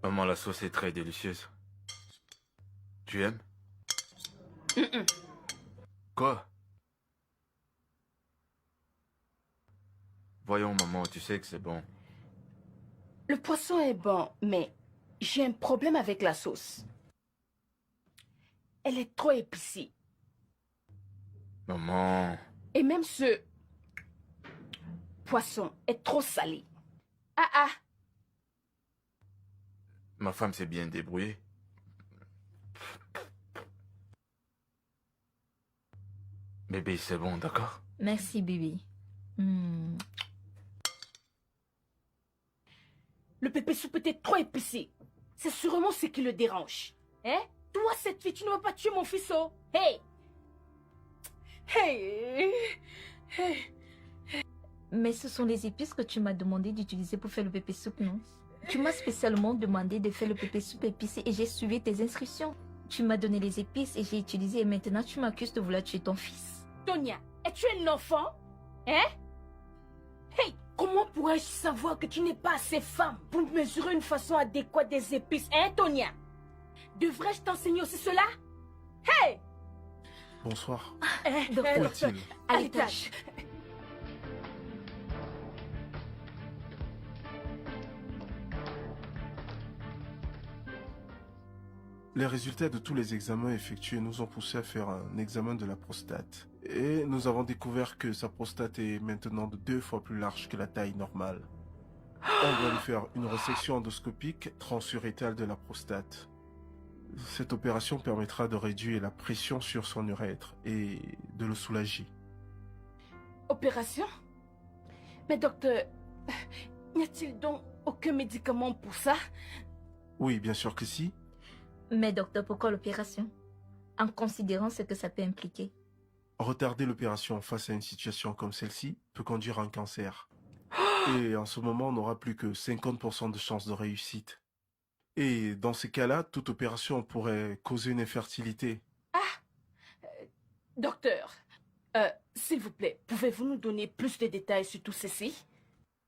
Maman, la sauce est très délicieuse. Tu aimes? Quoi? Voyons, maman, tu sais que c'est bon. Le poisson est bon, mais j'ai un problème avec la sauce. Elle est trop épicée. Maman. Et même ce poisson est trop salé. Ah ah! Ma femme s'est bien débrouillée. Bébé, c'est bon, d'accord? Merci, bébé. Le pépé soupe était trop épicé. C'est sûrement ce qui le dérange. Hein? Toi, cette fille, tu ne vas pas tuer mon fils, oh! Hey! Hey! Hey! Mais ce sont les épices que tu m'as demandé d'utiliser pour faire le pépé soupe, non? Tu m'as spécialement demandé de faire le pépé soupe épicé et j'ai suivi tes instructions. Tu m'as donné les épices et j'ai utilisé et maintenant tu m'accuses de vouloir tuer ton fils. Tonia, es-tu un enfant? Hein? Hey! Comment pourrais-je savoir que tu n'es pas assez femme pour mesurer une façon adéquate des épices, hein, Tonia? Devrais-je t'enseigner aussi cela? Hey! Bonsoir. Eh, Docteur. Où docteur, est-il? À à l'étage. Les résultats de tous les examens effectués nous ont poussé à faire un examen de la prostate. Et nous avons découvert que sa prostate est maintenant de 2 fois plus large que la taille normale. On doit lui faire une resection endoscopique transurétale de la prostate. Cette opération permettra de réduire la pression sur son urètre et de le soulager. Opération? Mais docteur, n'y a-t-il donc aucun médicament pour ça? Oui, bien sûr que si. Mais docteur, pourquoi l'opération? En considérant ce que ça peut impliquer. Retarder l'opération face à une situation comme celle-ci peut conduire à un cancer. Et en ce moment, on n'aura plus que 50% de chances de réussite. Et dans ces cas-là, toute opération pourrait causer une infertilité. Docteur, s'il vous plaît, pouvez-vous nous donner plus de détails sur tout ceci?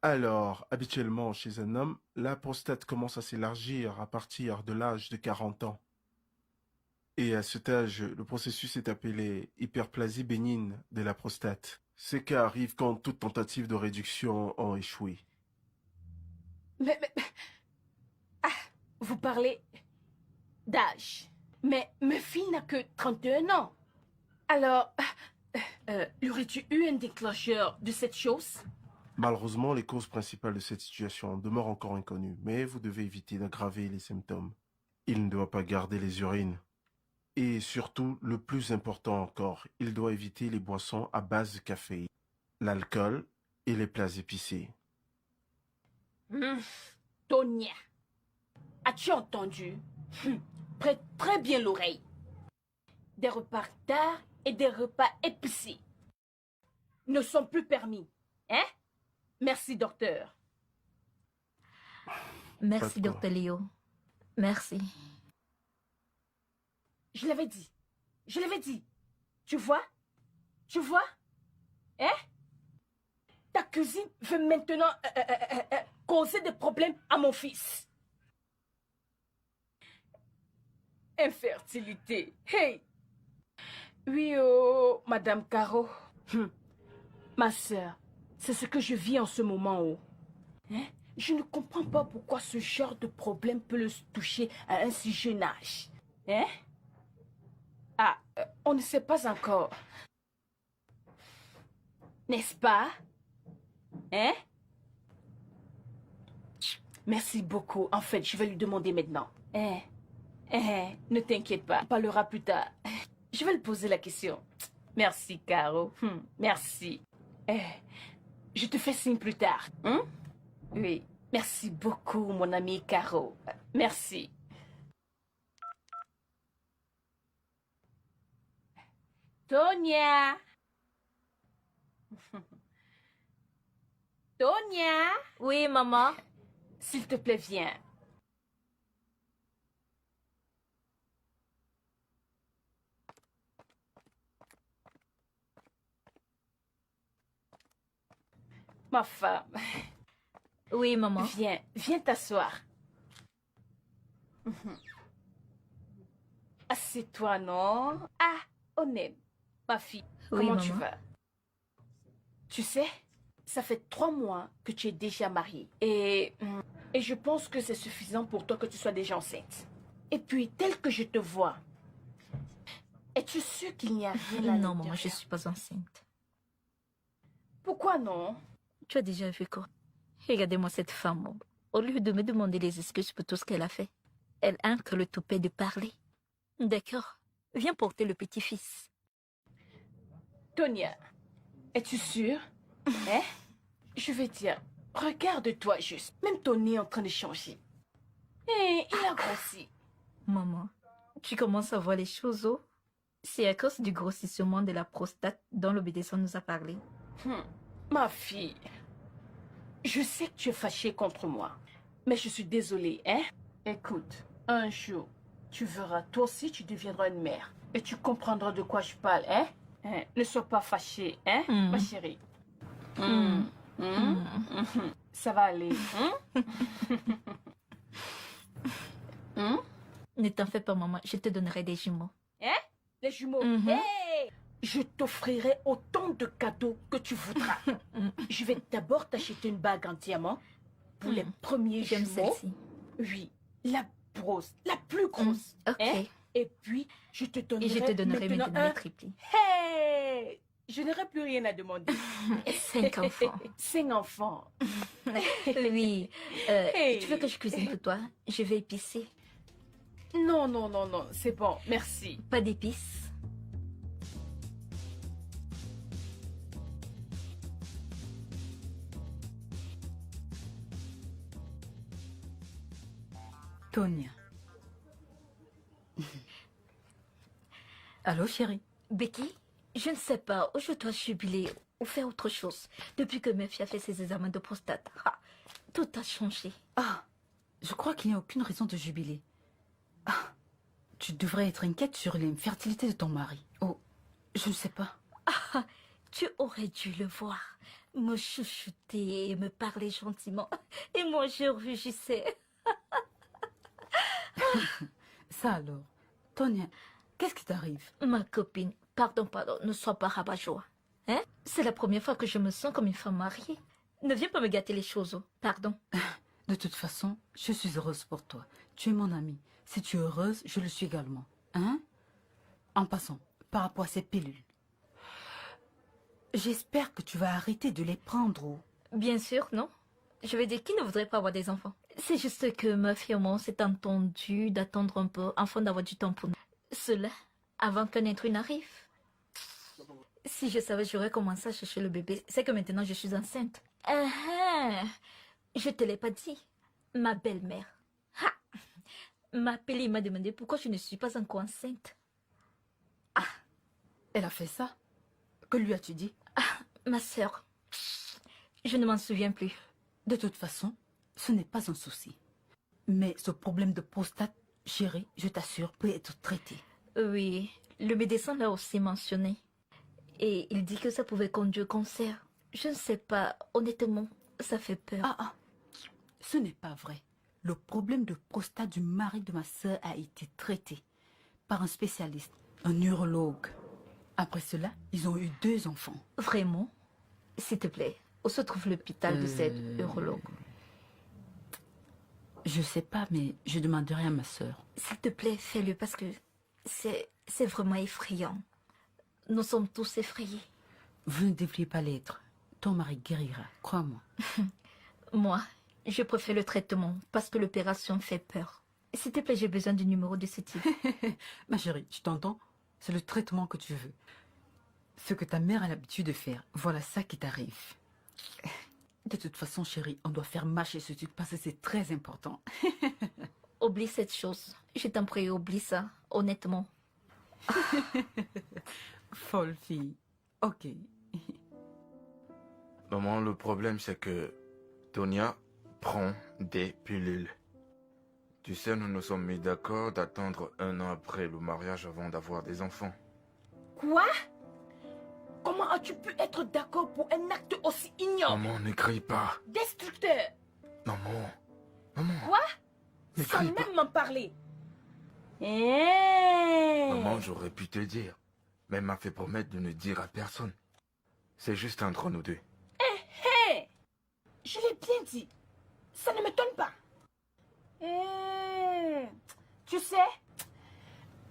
Alors, habituellement, chez un homme, la prostate commence à s'élargir à partir de l'âge de 40 ans. Et à cet âge, le processus est appelé hyperplasie bénigne de la prostate. Ces cas arrivent quand toute tentative de réduction ont échoué. Mais... Ah, vous parlez d'âge. Mais ma fille n'a que 31 ans. Alors, y aurait-tu eu un déclencheur de cette chose? Malheureusement, les causes principales de cette situation demeurent encore inconnues, mais vous devez éviter d'aggraver les symptômes. Il ne doit pas garder les urines. Et surtout, le plus important encore, il doit éviter les boissons à base de café, l'alcool et les plats épicés. Tonia, as-tu entendu? Prête très bien l'oreille. Des repas tard et des repas épicés ne sont plus permis. Hein? Merci, docteur. Merci, Pas de quoi. docteur Léo. Merci. Je l'avais dit. Je l'avais dit. Tu vois? Tu vois? Hein? Ta cousine veut maintenant causer des problèmes à mon fils. Infertilité. Hey! Oui, oh, Madame Caro. Ma sœur, c'est ce que je vis en ce moment. Oh. Hein? Je ne comprends pas pourquoi ce genre de problème peut le toucher à un si jeune âge. Hein? Ah, on ne sait pas encore. N'est-ce pas? Hein? Merci beaucoup. En fait, je vais lui demander maintenant. Ne t'inquiète pas, on parlera plus tard. Je vais lui poser la question. Merci, Caro. Merci. Je te fais signe plus tard. Hein? Oui. Merci beaucoup, mon ami Caro. Merci. Tonia. Tonia. Oui, maman. S'il te plaît, viens. Ma femme, Oui, maman. viens t'asseoir. Assieds-toi, non? Ah, honnête, ma fille, Oui, comment tu maman. vas? Tu sais, ça fait 3 mois que tu es déjà mariée. Et je pense que c'est suffisant pour toi que tu sois déjà enceinte. Et puis, tel que je te vois, es-tu sûre qu'il n'y a rien là? Non, maman, je ne suis pas enceinte. Pourquoi non? Tu as déjà vu quoi? Regardez-moi cette femme. Oh. Au lieu de me demander les excuses pour tout ce qu'elle a fait, elle a que le toupet de parler. D'accord. Viens porter le petit-fils. Tonia, es-tu sûre? Hein? Je vais dire, regarde-toi juste. Même ton nez est en train de changer. Et il a grossi. Maman, tu commences à voir les choses, oh? C'est à cause du grossissement de la prostate dont l'obédissant nous a parlé. Ma fille, je sais que tu es fâchée contre moi, mais je suis désolée, hein? Écoute, un jour, tu verras, toi aussi tu deviendras une mère. Et tu comprendras de quoi je parle, hein? Ne sois pas fâchée, hein, ma chérie? Ça va aller, Ne t'en fais pas, maman. Je te donnerai des jumeaux. Hein? Les jumeaux. Mhm. Hey! Je t'offrirai autant de cadeaux que tu voudras. Je vais d'abord t'acheter une bague en diamant pour les premiers J'aime jumeaux. celle-ci. Oui, la grosse, la plus grosse. Ok. Hein? Et puis, je te donnerai, Et je te donnerai maintenant un... le tripli. Hey! Je n'aurai plus rien à demander. 5 enfants. 5 enfants. Oui. Hey. Tu veux que je cuisine pour toi? Je vais épicer. Non, non, non, non, c'est bon, merci. Pas d'épices. Tonia. Allô, chérie? Becky, je ne sais pas où je dois jubiler ou faire autre chose. Depuis que Murphy a fait ses examens de prostate, tout a changé. Ah, je crois qu'il n'y a aucune raison de jubiler. Ah, tu devrais être inquiète sur l'infertilité de ton mari. Oh, je ne sais pas. Tu aurais dû le voir, me chouchouter et me parler gentiment. Et moi, je rugissais. Ça alors, Tonia, qu'est-ce qui t'arrive? Ma copine, pardon, ne sois pas rabat-joie. Hein? C'est la première fois que je me sens comme une femme mariée. Ne viens pas me gâter les choses, oh. Pardon. De toute façon, je suis heureuse pour toi. Tu es mon amie. Si tu es heureuse, je le suis également. Hein? En passant, par rapport à ces pilules, j'espère que tu vas arrêter de les prendre. Oh. Bien sûr, non. Je vais dire qui ne voudrait pas avoir des enfants. C'est juste que Murphy et moi, on s'est entendu d'attendre un peu afin d'avoir du temps pour nous. Cela, avant qu'un intrus n'arrive. Si je savais, j'aurais commencé à chercher le bébé. C'est que maintenant, je suis enceinte. Je te l'ai pas dit. Ma belle-mère m'a appelé et m'a demandé pourquoi je ne suis pas encore enceinte. Elle a fait ça? Que lui as-tu dit? Ma sœur, je ne m'en souviens plus. De toute façon, ce n'est pas un souci. Mais ce problème de prostate, chérie, je t'assure, peut être traité. Oui, le médecin l'a aussi mentionné. Et il dit que ça pouvait conduire au cancer. Je ne sais pas, honnêtement, ça fait peur. Ce n'est pas vrai. Le problème de prostate du mari de ma sœur a été traité par un spécialiste, un urologue. Après cela, ils ont eu 2 enfants. Vraiment? S'il te plaît, où se trouve l'hôpital de cette urologue? Je sais pas, mais je demanderai à ma sœur. S'il te plaît, fais-le parce que c'est vraiment effrayant. Nous sommes tous effrayés. Vous ne devriez pas l'être. Ton mari guérira, crois-moi. Moi, je préfère le traitement parce que l'opération fait peur. S'il te plaît, j'ai besoin du numéro de ce type. Ma chérie, tu t'entends? C'est le traitement que tu veux. Ce que ta mère a l'habitude de faire, voilà ça qui t'arrive. De toute façon, chérie, on doit faire marcher ce truc parce que c'est très important. Oublie cette chose. Je t'en prie, oublie ça, honnêtement. Folle fille. Ok. Maman, le problème c'est que Tonia prend des pilules. Tu sais, nous nous sommes mis d'accord d'attendre 1 an après le mariage avant d'avoir des enfants. Quoi? Comment as-tu pu être d'accord pour un acte aussi ignoble? Maman, ne crie pas. Destructeur? Maman. Maman. Quoi? Ne Sans crie pas. même m'en parler. Maman, j'aurais pu te dire. Mais elle m'a fait promettre de ne dire à personne. C'est juste entre nous deux. Hé! Je l'ai bien dit. Ça ne m'étonne pas. Tu sais,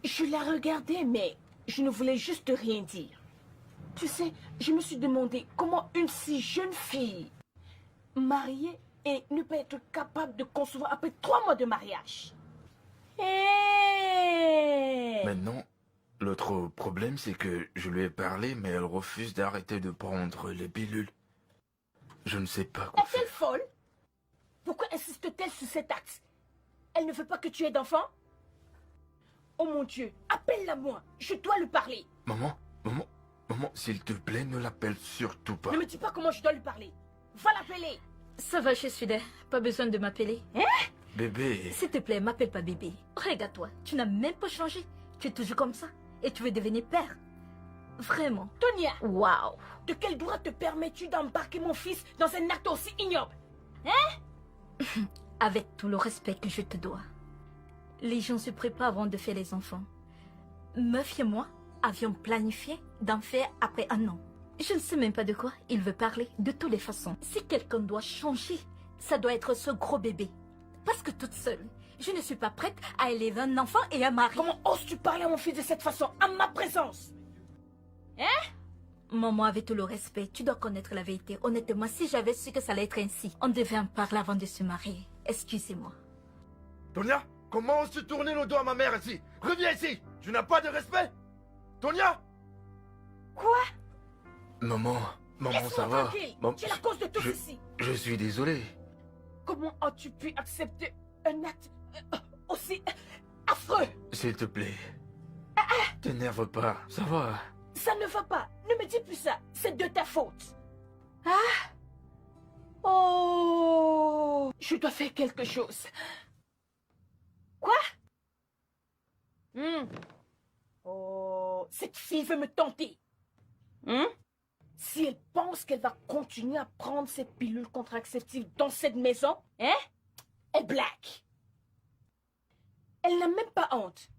je l'ai regardé, mais je ne voulais juste rien dire. Tu sais, je me suis demandé comment une si jeune fille, mariée et ne peut être capable de concevoir après 3 mois de mariage. Maintenant, l'autre problème, c'est que je lui ai parlé, mais elle refuse d'arrêter de prendre les pilules. Je ne sais pas quoi Est-elle faire. folle? Pourquoi insiste-t-elle sur cet acte? Elle ne veut pas que tu aies d'enfant? Oh mon Dieu, appelle-la moi, je dois lui parler. Maman, s'il te plaît, ne l'appelle surtout pas. Ne me dis pas comment je dois lui parler. Va l'appeler. Ça va, je suis là. Pas besoin de m'appeler. Bébé. S'il te plaît, m'appelle pas bébé. Regarde-toi, tu n'as même pas changé. Tu es toujours comme ça. Et tu veux devenir père. Vraiment. Tonia, Waouh. de quel droit te permets-tu d'embarquer mon fils dans un acte aussi ignoble? Avec tout le respect que je te dois. Les gens se préparent avant de faire les enfants. Meuf et moi, avions planifié d'en faire après un an. Je ne sais même pas de quoi il veut parler, de toutes les façons. Si quelqu'un doit changer, ça doit être ce gros bébé. Parce que toute seule, je ne suis pas prête à élever un enfant et un mari. Comment oses-tu parler à mon fils de cette façon, en ma présence? Maman, avec tout le respect, tu dois connaître la vérité. Honnêtement, si j'avais su que ça allait être ainsi, on devait en parler avant de se marier. Excusez-moi. Tonia, comment oses-tu tourner le dos à ma mère ici? Reviens ici! Tu n'as pas de respect? Tonia? Quoi? Maman, ça Laisse-moi va? tranquille. Maman, Tu es la cause de tout je- ceci. Je suis désolé. Comment as-tu pu accepter un acte aussi affreux? S'il te plaît. T'énerve pas, ça va. Ça ne va pas. Ne me dis plus ça. C'est de ta faute. Ah? Oh! Je dois faire quelque chose. Quoi? Oh, cette fille veut me tenter. Si elle pense qu'elle va continuer à prendre cette pilule contraceptive dans cette maison, elle blague. Elle n'a même pas honte.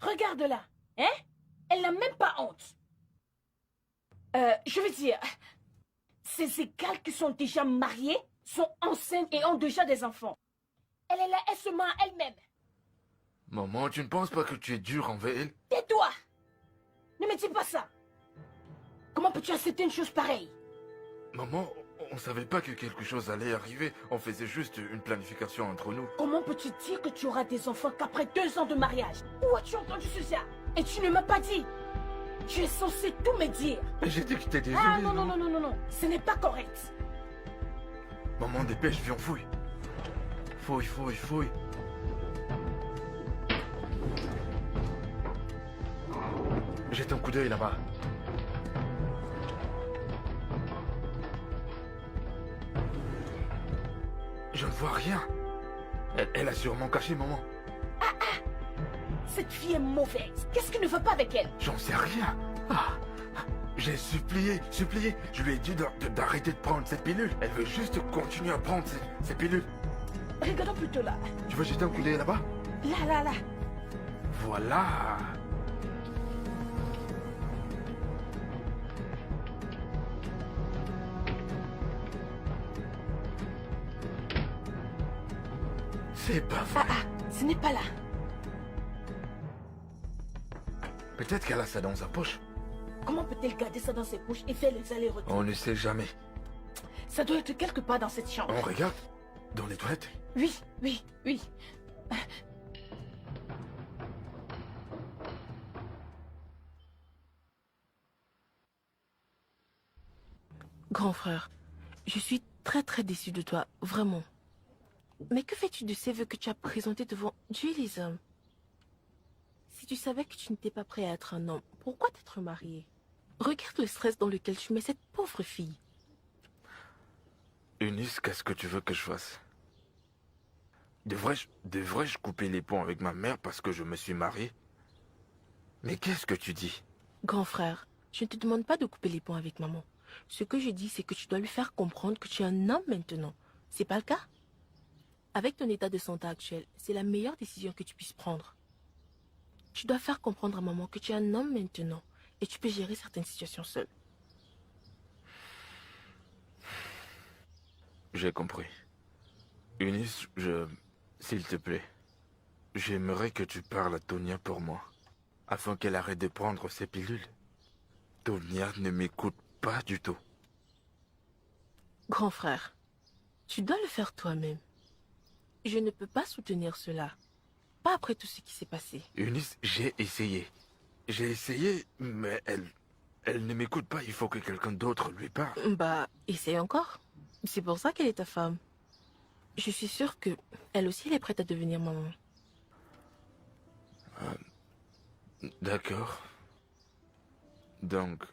Regarde-la, Elle n'a même pas honte. Je veux dire, ces égales qui sont déjà mariées sont enceintes et ont déjà des enfants. Elle est là, elle se ment à elle-même. Maman, tu ne penses pas que tu es dur envers elle? Tais-toi! Ne me dis pas ça. Comment peux-tu accepter une chose pareille? Maman, on savait pas que quelque chose allait arriver. On faisait juste une planification entre nous. Comment peux-tu dire que tu auras des enfants qu'après 2 ans de mariage? Où as-tu entendu ça? Et tu ne m'as pas dit. Tu es censé tout me dire. J'ai dit que t'es désolé. Ah non. Ce n'est pas correct. Maman, dépêche, viens, fouille. Fouille. Jette un coup d'œil là-bas. Je ne vois rien. Elle a sûrement caché, maman. Cette fille est mauvaise. Qu'est-ce qui ne va pas avec elle? J'en sais rien. J'ai supplié. Je lui ai dit d'arrêter de prendre cette pilule. Elle veut juste continuer à prendre ces pilules. Regardons plutôt là. Tu veux jeter un coup d'œil là-bas? Là. Voilà. C'est pas vrai. Ce n'est pas là. Peut-être qu'elle a ça dans sa poche. Comment peut-elle garder ça dans ses poches et faire les allers-retours? On ne sait jamais. Ça doit être quelque part dans cette chambre. On regarde dans les toilettes. Oui. Grand frère, je suis très déçue de toi, vraiment. Mais que fais-tu de ces vœux que tu as présentés devant Dieu et les hommes? Si tu savais que tu n'étais pas prêt à être un homme, pourquoi t'être marié? Regarde le stress dans lequel tu mets cette pauvre fille. Eunice, qu'est-ce que tu veux que je fasse? Devrais-je couper les ponts avec ma mère parce que je me suis marié? Mais qu'est-ce que tu dis? Grand frère, je ne te demande pas de couper les ponts avec maman. Ce que je dis, c'est que tu dois lui faire comprendre que tu es un homme maintenant. C'est pas le cas? Avec ton état de santé actuel, c'est la meilleure décision que tu puisses prendre. Tu dois faire comprendre à maman que tu es un homme maintenant et tu peux gérer certaines situations seul. J'ai compris. Eunice, s'il te plaît, j'aimerais que tu parles à Tonia pour moi, afin qu'elle arrête de prendre ses pilules. Tonia ne m'écoute pas du tout. Grand frère, tu dois le faire toi-même. Je ne peux pas soutenir cela. Pas après tout ce qui s'est passé. Eunice, j'ai essayé. Mais elle ne m'écoute pas. Il faut que quelqu'un d'autre lui parle. Bah, essaye encore. C'est pour ça qu'elle est ta femme. Je suis sûre que elle aussi, elle est prête à devenir maman. D'accord. Donc,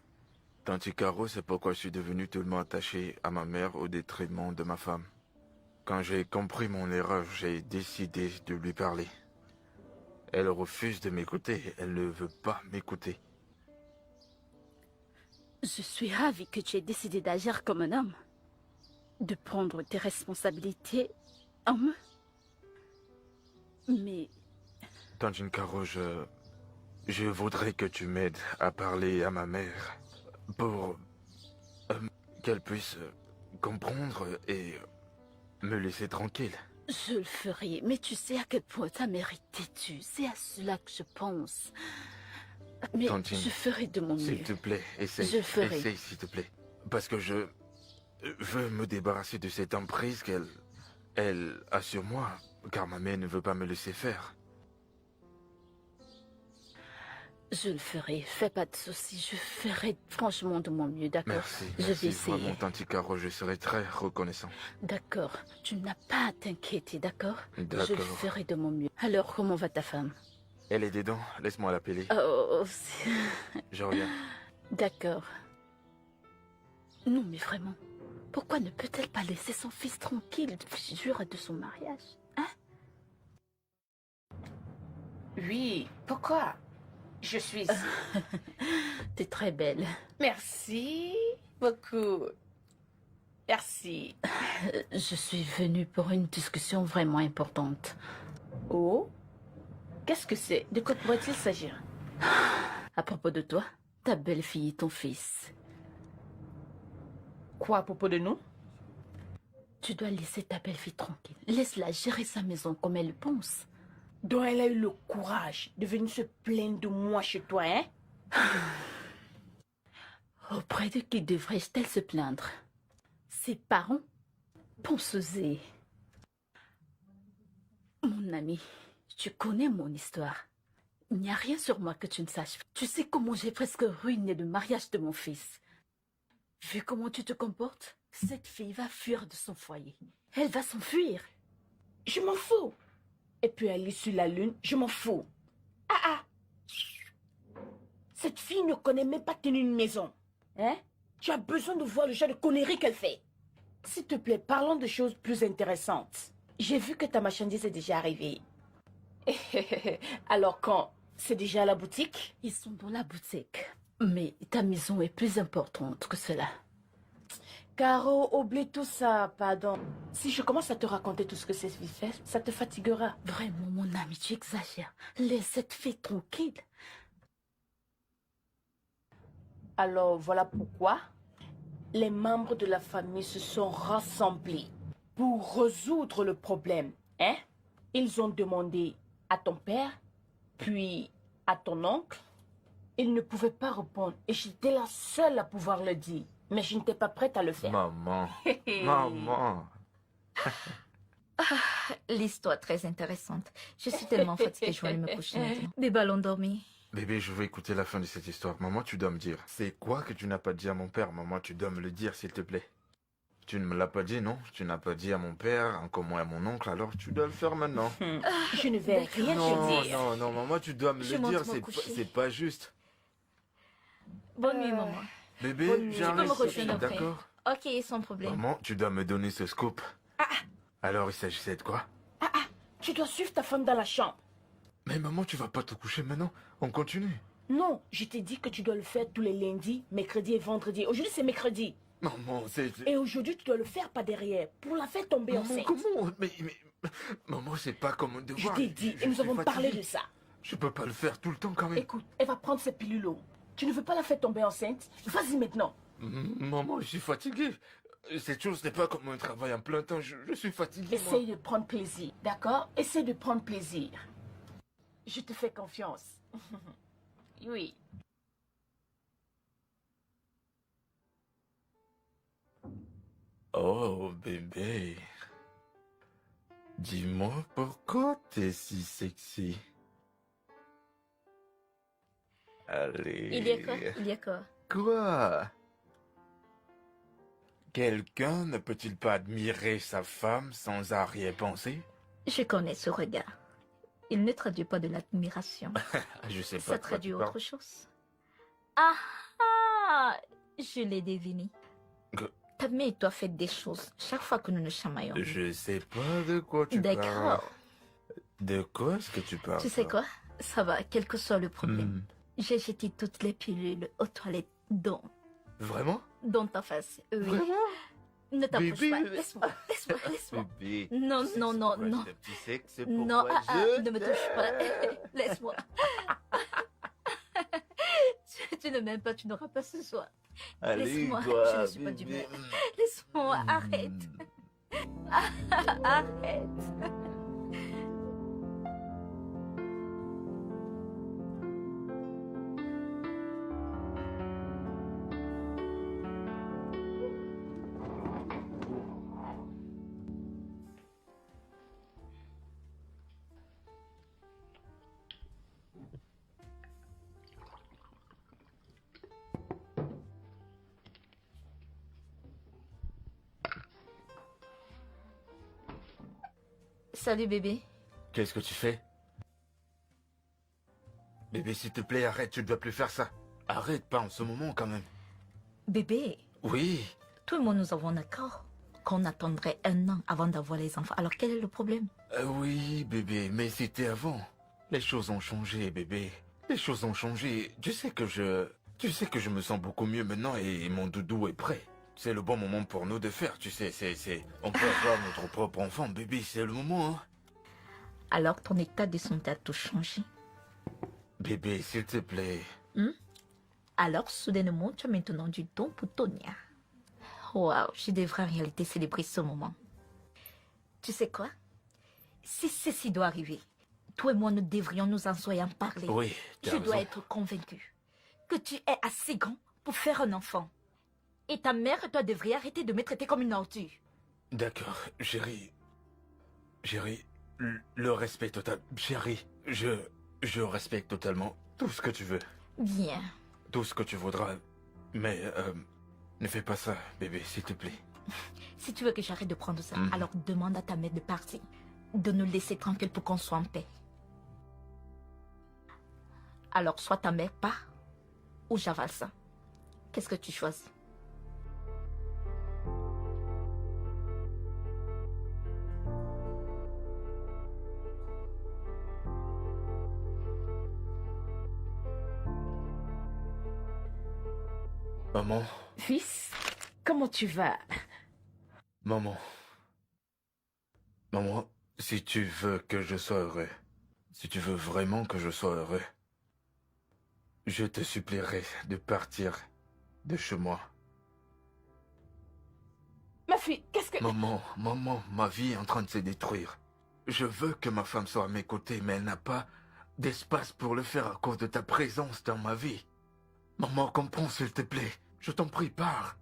Tanti Caro, c'est pourquoi je suis devenu tellement attaché à ma mère au détriment de ma femme. Quand j'ai compris mon erreur, j'ai décidé de lui parler. Elle refuse de m'écouter. Elle ne veut pas m'écouter. Je suis ravie que tu aies décidé d'agir comme un homme. De prendre tes responsabilités en main. Mais Tanti Caro, Je voudrais que tu m'aides à parler à ma mère pour qu'elle puisse comprendre et me laisser tranquille. Je le ferai, mais tu sais à quel point ta mère est têtue. C'est à cela que je pense. Mais Tantine, je ferai de mon mieux. s'il te plaît, essaye. Je le ferai. Essaye, s'il te plaît. Parce que je veux me débarrasser de cette emprise qu'elle a sur moi, car ma mère ne veut pas me laisser faire. Je le ferai. Fais pas de soucis. Je ferai franchement de mon mieux, d'accord? Merci. Je Merci vais essayer. vraiment, Tanti Caro, je serai très reconnaissant. D'accord. Tu n'as pas à t'inquiéter, d'accord? Je le D'accord. ferai de mon mieux. Alors, comment va ta femme? Elle est dedans, laisse-moi l'appeler. Oh, Je reviens. d'accord. Non, mais vraiment, pourquoi ne peut-elle pas laisser son fils tranquille depuis jour de son mariage? Hein? Oui, pourquoi? Je suis... T'es très belle. Merci beaucoup. Merci. Je suis venue pour une discussion vraiment importante. Oh? Qu'est-ce que c'est? De quoi pourrait-il s'agir? À propos de toi, ta belle-fille et ton fils. Quoi à propos de nous? Tu dois laisser ta belle-fille tranquille. Laisse-la gérer sa maison comme elle pense. Donc elle a eu le courage de venir se plaindre de moi chez toi, hein? Auprès de qui devrais-je-t-elle se plaindre? Ses parents? Pensez-y. Mon ami, tu connais mon histoire. Il n'y a rien sur moi que tu ne saches. Tu sais comment j'ai presque ruiné le mariage de mon fils. Vu comment tu te comportes, cette fille va fuir de son foyer. Elle va s'enfuir. Je m'en fous. Et puis aller sur la lune, je m'en fous. Ah! Cette fille ne connaît même pas tenir une maison. Hein? Tu as besoin de voir le genre de conneries qu'elle fait. S'il te plaît, parlons de choses plus intéressantes. J'ai vu que ta marchandise est déjà arrivée. Alors quand? C'est déjà à la boutique? Ils sont dans la boutique. Mais ta maison est plus importante que cela. Caro, oublie tout ça, pardon. Si je commence à te raconter tout ce que cette fille fait, ça te fatiguera. Vraiment, mon ami, tu exagères. Laisse cette fille tranquille. Alors voilà pourquoi les membres de la famille se sont rassemblés pour résoudre le problème. Hein? Ils ont demandé à ton père, puis à ton oncle. Ils ne pouvaient pas répondre et j'étais la seule à pouvoir le dire. Mais je n'étais pas prête à le faire. Maman. Maman. L'histoire très intéressante. Je suis tellement fatiguée, je vais aller me coucher maintenant. Des ballons dormis. Bébé, je veux écouter la fin de cette histoire. Maman, tu dois me dire. C'est quoi que tu n'as pas dit à mon père? Maman, tu dois me le dire, s'il te plaît. Tu ne me l'as pas dit, non? Tu n'as pas dit à mon père, encore moins à mon oncle, alors tu dois le faire maintenant. Je ne vais rien te dire. Non, maman, tu dois me Je le monte dire, me coucher. c'est pas juste. Bonne nuit, maman. Bébé, Tu peux me j'arrive, rejoindre après. d'accord? Ok, sans problème. Maman, tu dois me donner ce scoop. Alors, il s'agissait de quoi? Tu dois suivre ta femme dans la chambre. Mais maman, tu vas pas te coucher maintenant? On continue. Non, je t'ai dit que tu dois le faire tous les lundis, mercredis et vendredis. Aujourd'hui, c'est mercredi. Maman, c'est... Et aujourd'hui, tu dois le faire pas derrière, pour la faire tomber Maman, enceinte. comment? Mais... Maman, c'est pas comme un Je devoir. t'ai dit, Je et nous suis avons parlé fatigué. de ça. Je peux pas le faire tout le temps quand même. Écoute, elle va prendre ses pilules. Tu ne veux pas la faire tomber enceinte? Vas-y maintenant. Maman, je suis fatigué. Cette chose n'est pas comme un travail en plein temps. Je suis fatigué, moi. Essaye de prendre plaisir, d'accord? Essaye de prendre plaisir. Je te fais confiance. Oui. Oh, bébé. Dis-moi pourquoi t'es si sexy. Allez. Il y a quoi? Il y a quoi? Quoi? Quelqu'un ne peut-il pas admirer sa femme sans arrière-pensée? Je connais ce regard. Il ne traduit pas de l'admiration. Je sais pas. Ça de quoi traduit tu autre parles. chose. Ah ah! Je l'ai deviné. Que- Ta mère et toi faites des choses chaque fois que nous nous chamaillons. Je sais pas de quoi tu parles. D'accord. De quoi est-ce que tu parles? Tu sais toi? quoi? Ça va, quel que soit le problème. Hmm. J'ai jeté toutes les pilules aux toilettes Vraiment? dans ta face. Oui. Vraiment? Ne t'approche Bébé, pas. bébé. Laisse-moi. Bébé. Non, Tu sais non, non, pourquoi non. je t'aime, tu sais que c'est Non, pourquoi je ne me touche pas. t'aime. Laisse-moi. tu ne m'aimes pas, tu n'auras pas ce soir. Allez, Laisse-moi, quoi, je ne suis pas bébé. d'humeur. Laisse-moi, arrête. Arrête. Salut bébé. Qu'est-ce que tu fais? Bébé, s'il te plaît, arrête, tu ne dois plus faire ça. Arrête, pas en ce moment quand même. Bébé, Oui, tout le monde nous avons un accord qu'on attendrait 1 an avant d'avoir les enfants. Alors quel est le problème? oui, bébé, mais c'était avant. Les choses ont changé, bébé. Les choses ont changé. Tu sais que je me sens beaucoup mieux maintenant et mon doudou est prêt. C'est le bon moment pour nous de faire, tu sais, on peut avoir notre propre enfant, bébé, c'est le moment, hein. Alors ton état de santé a tout changé. Bébé, s'il te plaît. Alors soudainement tu as maintenant du don pour Tonia. Waouh, je devrais en réalité célébrer ce moment. Tu sais quoi? Si ceci doit arriver, toi et moi nous devrions nous asseoir et en parler. Oui, tu as Je dois raison. être convaincue que tu es assez grand pour faire un enfant. Et ta mère et toi devriez arrêter de me traiter comme une ordure. D'accord, chérie. Chérie, le respect total. Chérie, je respecte totalement tout ce que tu veux. Bien. Tout ce que tu voudras. Mais, ne fais pas ça, bébé, s'il te plaît. Si tu veux que j'arrête de prendre ça, Mhm. alors demande à ta mère de partir. De nous laisser tranquilles pour qu'on soit en paix. Alors soit ta mère part, ou j'avale ça. Qu'est-ce que tu choisis? Maman, Fils, comment tu vas? maman. Maman, si tu veux que je sois heureux, si tu veux vraiment que je sois heureux, je te supplierai de partir de chez moi. Ma fille, qu'est-ce que... Maman, ma vie est en train de se détruire. Je veux que ma femme soit à mes côtés, mais elle n'a pas d'espace pour le faire à cause de ta présence dans ma vie. Maman, comprends s'il te plaît. Je t'en prie, pars.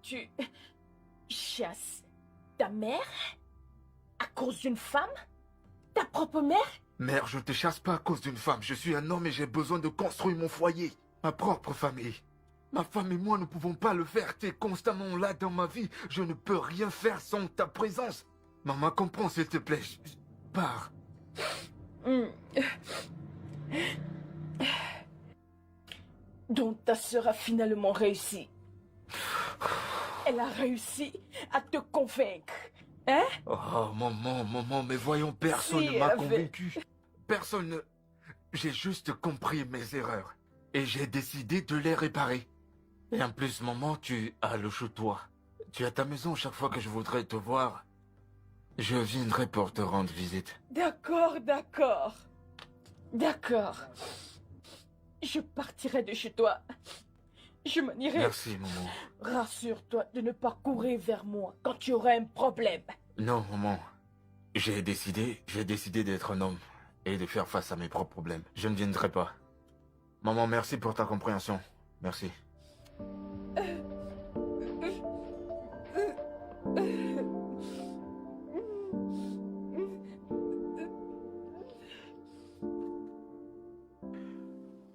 Tu chasses ta mère à cause d'une femme? Ta propre mère? Mère, je ne te chasse pas à cause d'une femme. Je suis un homme et j'ai besoin de construire mon foyer, ma propre famille. Ma femme et moi ne pouvons pas le faire. Tu es constamment là dans ma vie. Je ne peux rien faire sans ta présence. Maman, comprends s'il te plaît. Pars. Donc ta sœur a finalement réussi. Elle a réussi à te convaincre. Hein? Oh, maman, mais voyons, personne Si, ne m'a avec- convaincu. Personne ne... J'ai juste compris mes erreurs. Et j'ai décidé de les réparer. Et en plus, maman, tu as le choix. Tu as ta maison chaque fois que je voudrais te voir. Je viendrai pour te rendre visite. D'accord, d'accord. D'accord. Je partirai de chez toi. Je m'en irai. Merci, maman. Rassure-toi de ne pas courir vers moi quand tu auras un problème. Non, maman. J'ai décidé d'être un homme et de faire face à mes propres problèmes. Je ne viendrai pas. Maman, merci pour ta compréhension. Merci.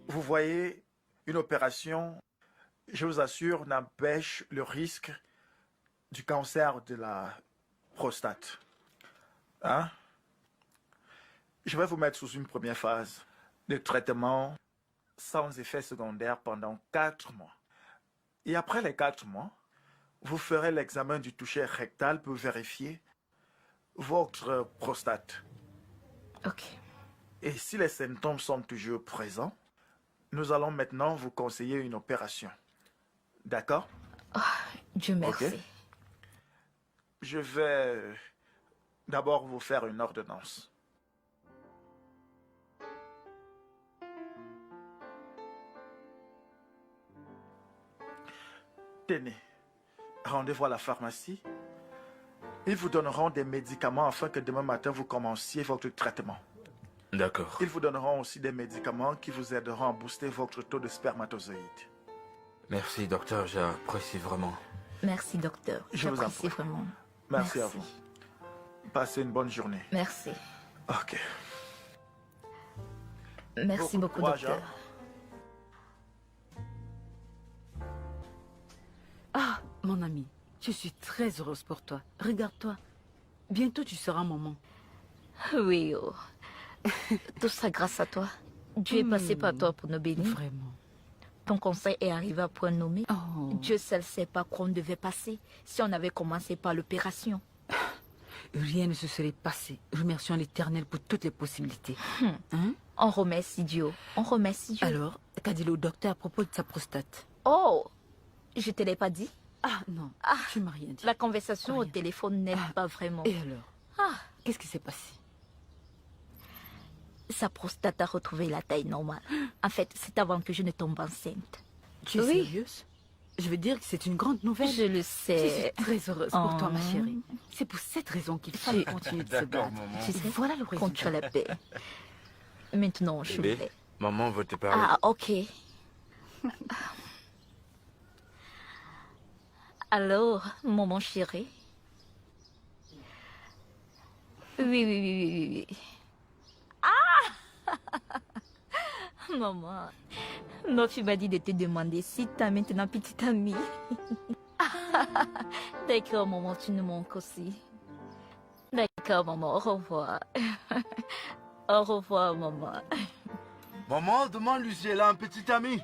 Vous voyez, une opération, je vous assure, n'empêche le risque du cancer de la prostate. Hein? Je vais vous mettre sous une première phase de traitement sans effet secondaire pendant 4 mois. Et après les 4 mois, vous ferez l'examen du toucher rectal pour vérifier votre prostate. Ok. Et si les symptômes sont toujours présents, nous allons maintenant vous conseiller une opération. D'accord? Dieu merci. Ok. Je vais d'abord vous faire une ordonnance. Tenez, rendez-vous à la pharmacie. Ils vous donneront des médicaments afin que demain matin vous commenciez votre traitement. D'accord. Ils vous donneront aussi des médicaments qui vous aideront à booster votre taux de spermatozoïdes. Merci, docteur, j'apprécie vraiment. Merci, docteur. Je vous en J'apprécie prie. vraiment. Merci à vous. Passez une bonne journée. Merci. Ok. Merci beaucoup, courage, docteur. Ah, mon ami, je suis très heureuse pour toi. Regarde-toi. Bientôt, tu seras maman. Oui, oh. Tout ça grâce à toi. Dieu est passé par toi pour nous bénir. Vraiment. Ton conseil est arrivé à point nommé. Oh. Dieu seul sait par quoi on devait passer si on avait commencé par l'opération. Rien ne se serait passé. Remercions l'Éternel pour toutes les possibilités. Hein? On remercie Dieu. On remercie Dieu. Alors, qu'a dit le docteur à propos de sa prostate? Oh, je te l'ai pas dit. Ah non, tu m'as rien dit. La conversation au Rien. téléphone n'aide pas vraiment. Et alors? Qu'est-ce qui s'est passé? Sa prostate a retrouvé la taille normale. En fait, c'est avant que je ne tombe enceinte. Tu es Oui. sérieuse? Je veux dire que c'est une grande nouvelle. Je le Je sais. suis très heureuse pour toi, ma Oh. chérie. C'est pour cette raison qu'il fallait continuer de se D'accord, battre. maman. Tu sais, Voilà le quand tu as résultat. la paix. Maintenant, je Bébé, vais. maman veut te parler. Ah, ok. Alors, maman chérie. Oui. Ah Maman, ma fille m'a dit de te demander si tu as maintenant petite amie. D'accord, maman, tu nous manques aussi. D'accord, maman, au revoir. Au revoir, maman. Maman, demande-lui si elle a un petit ami.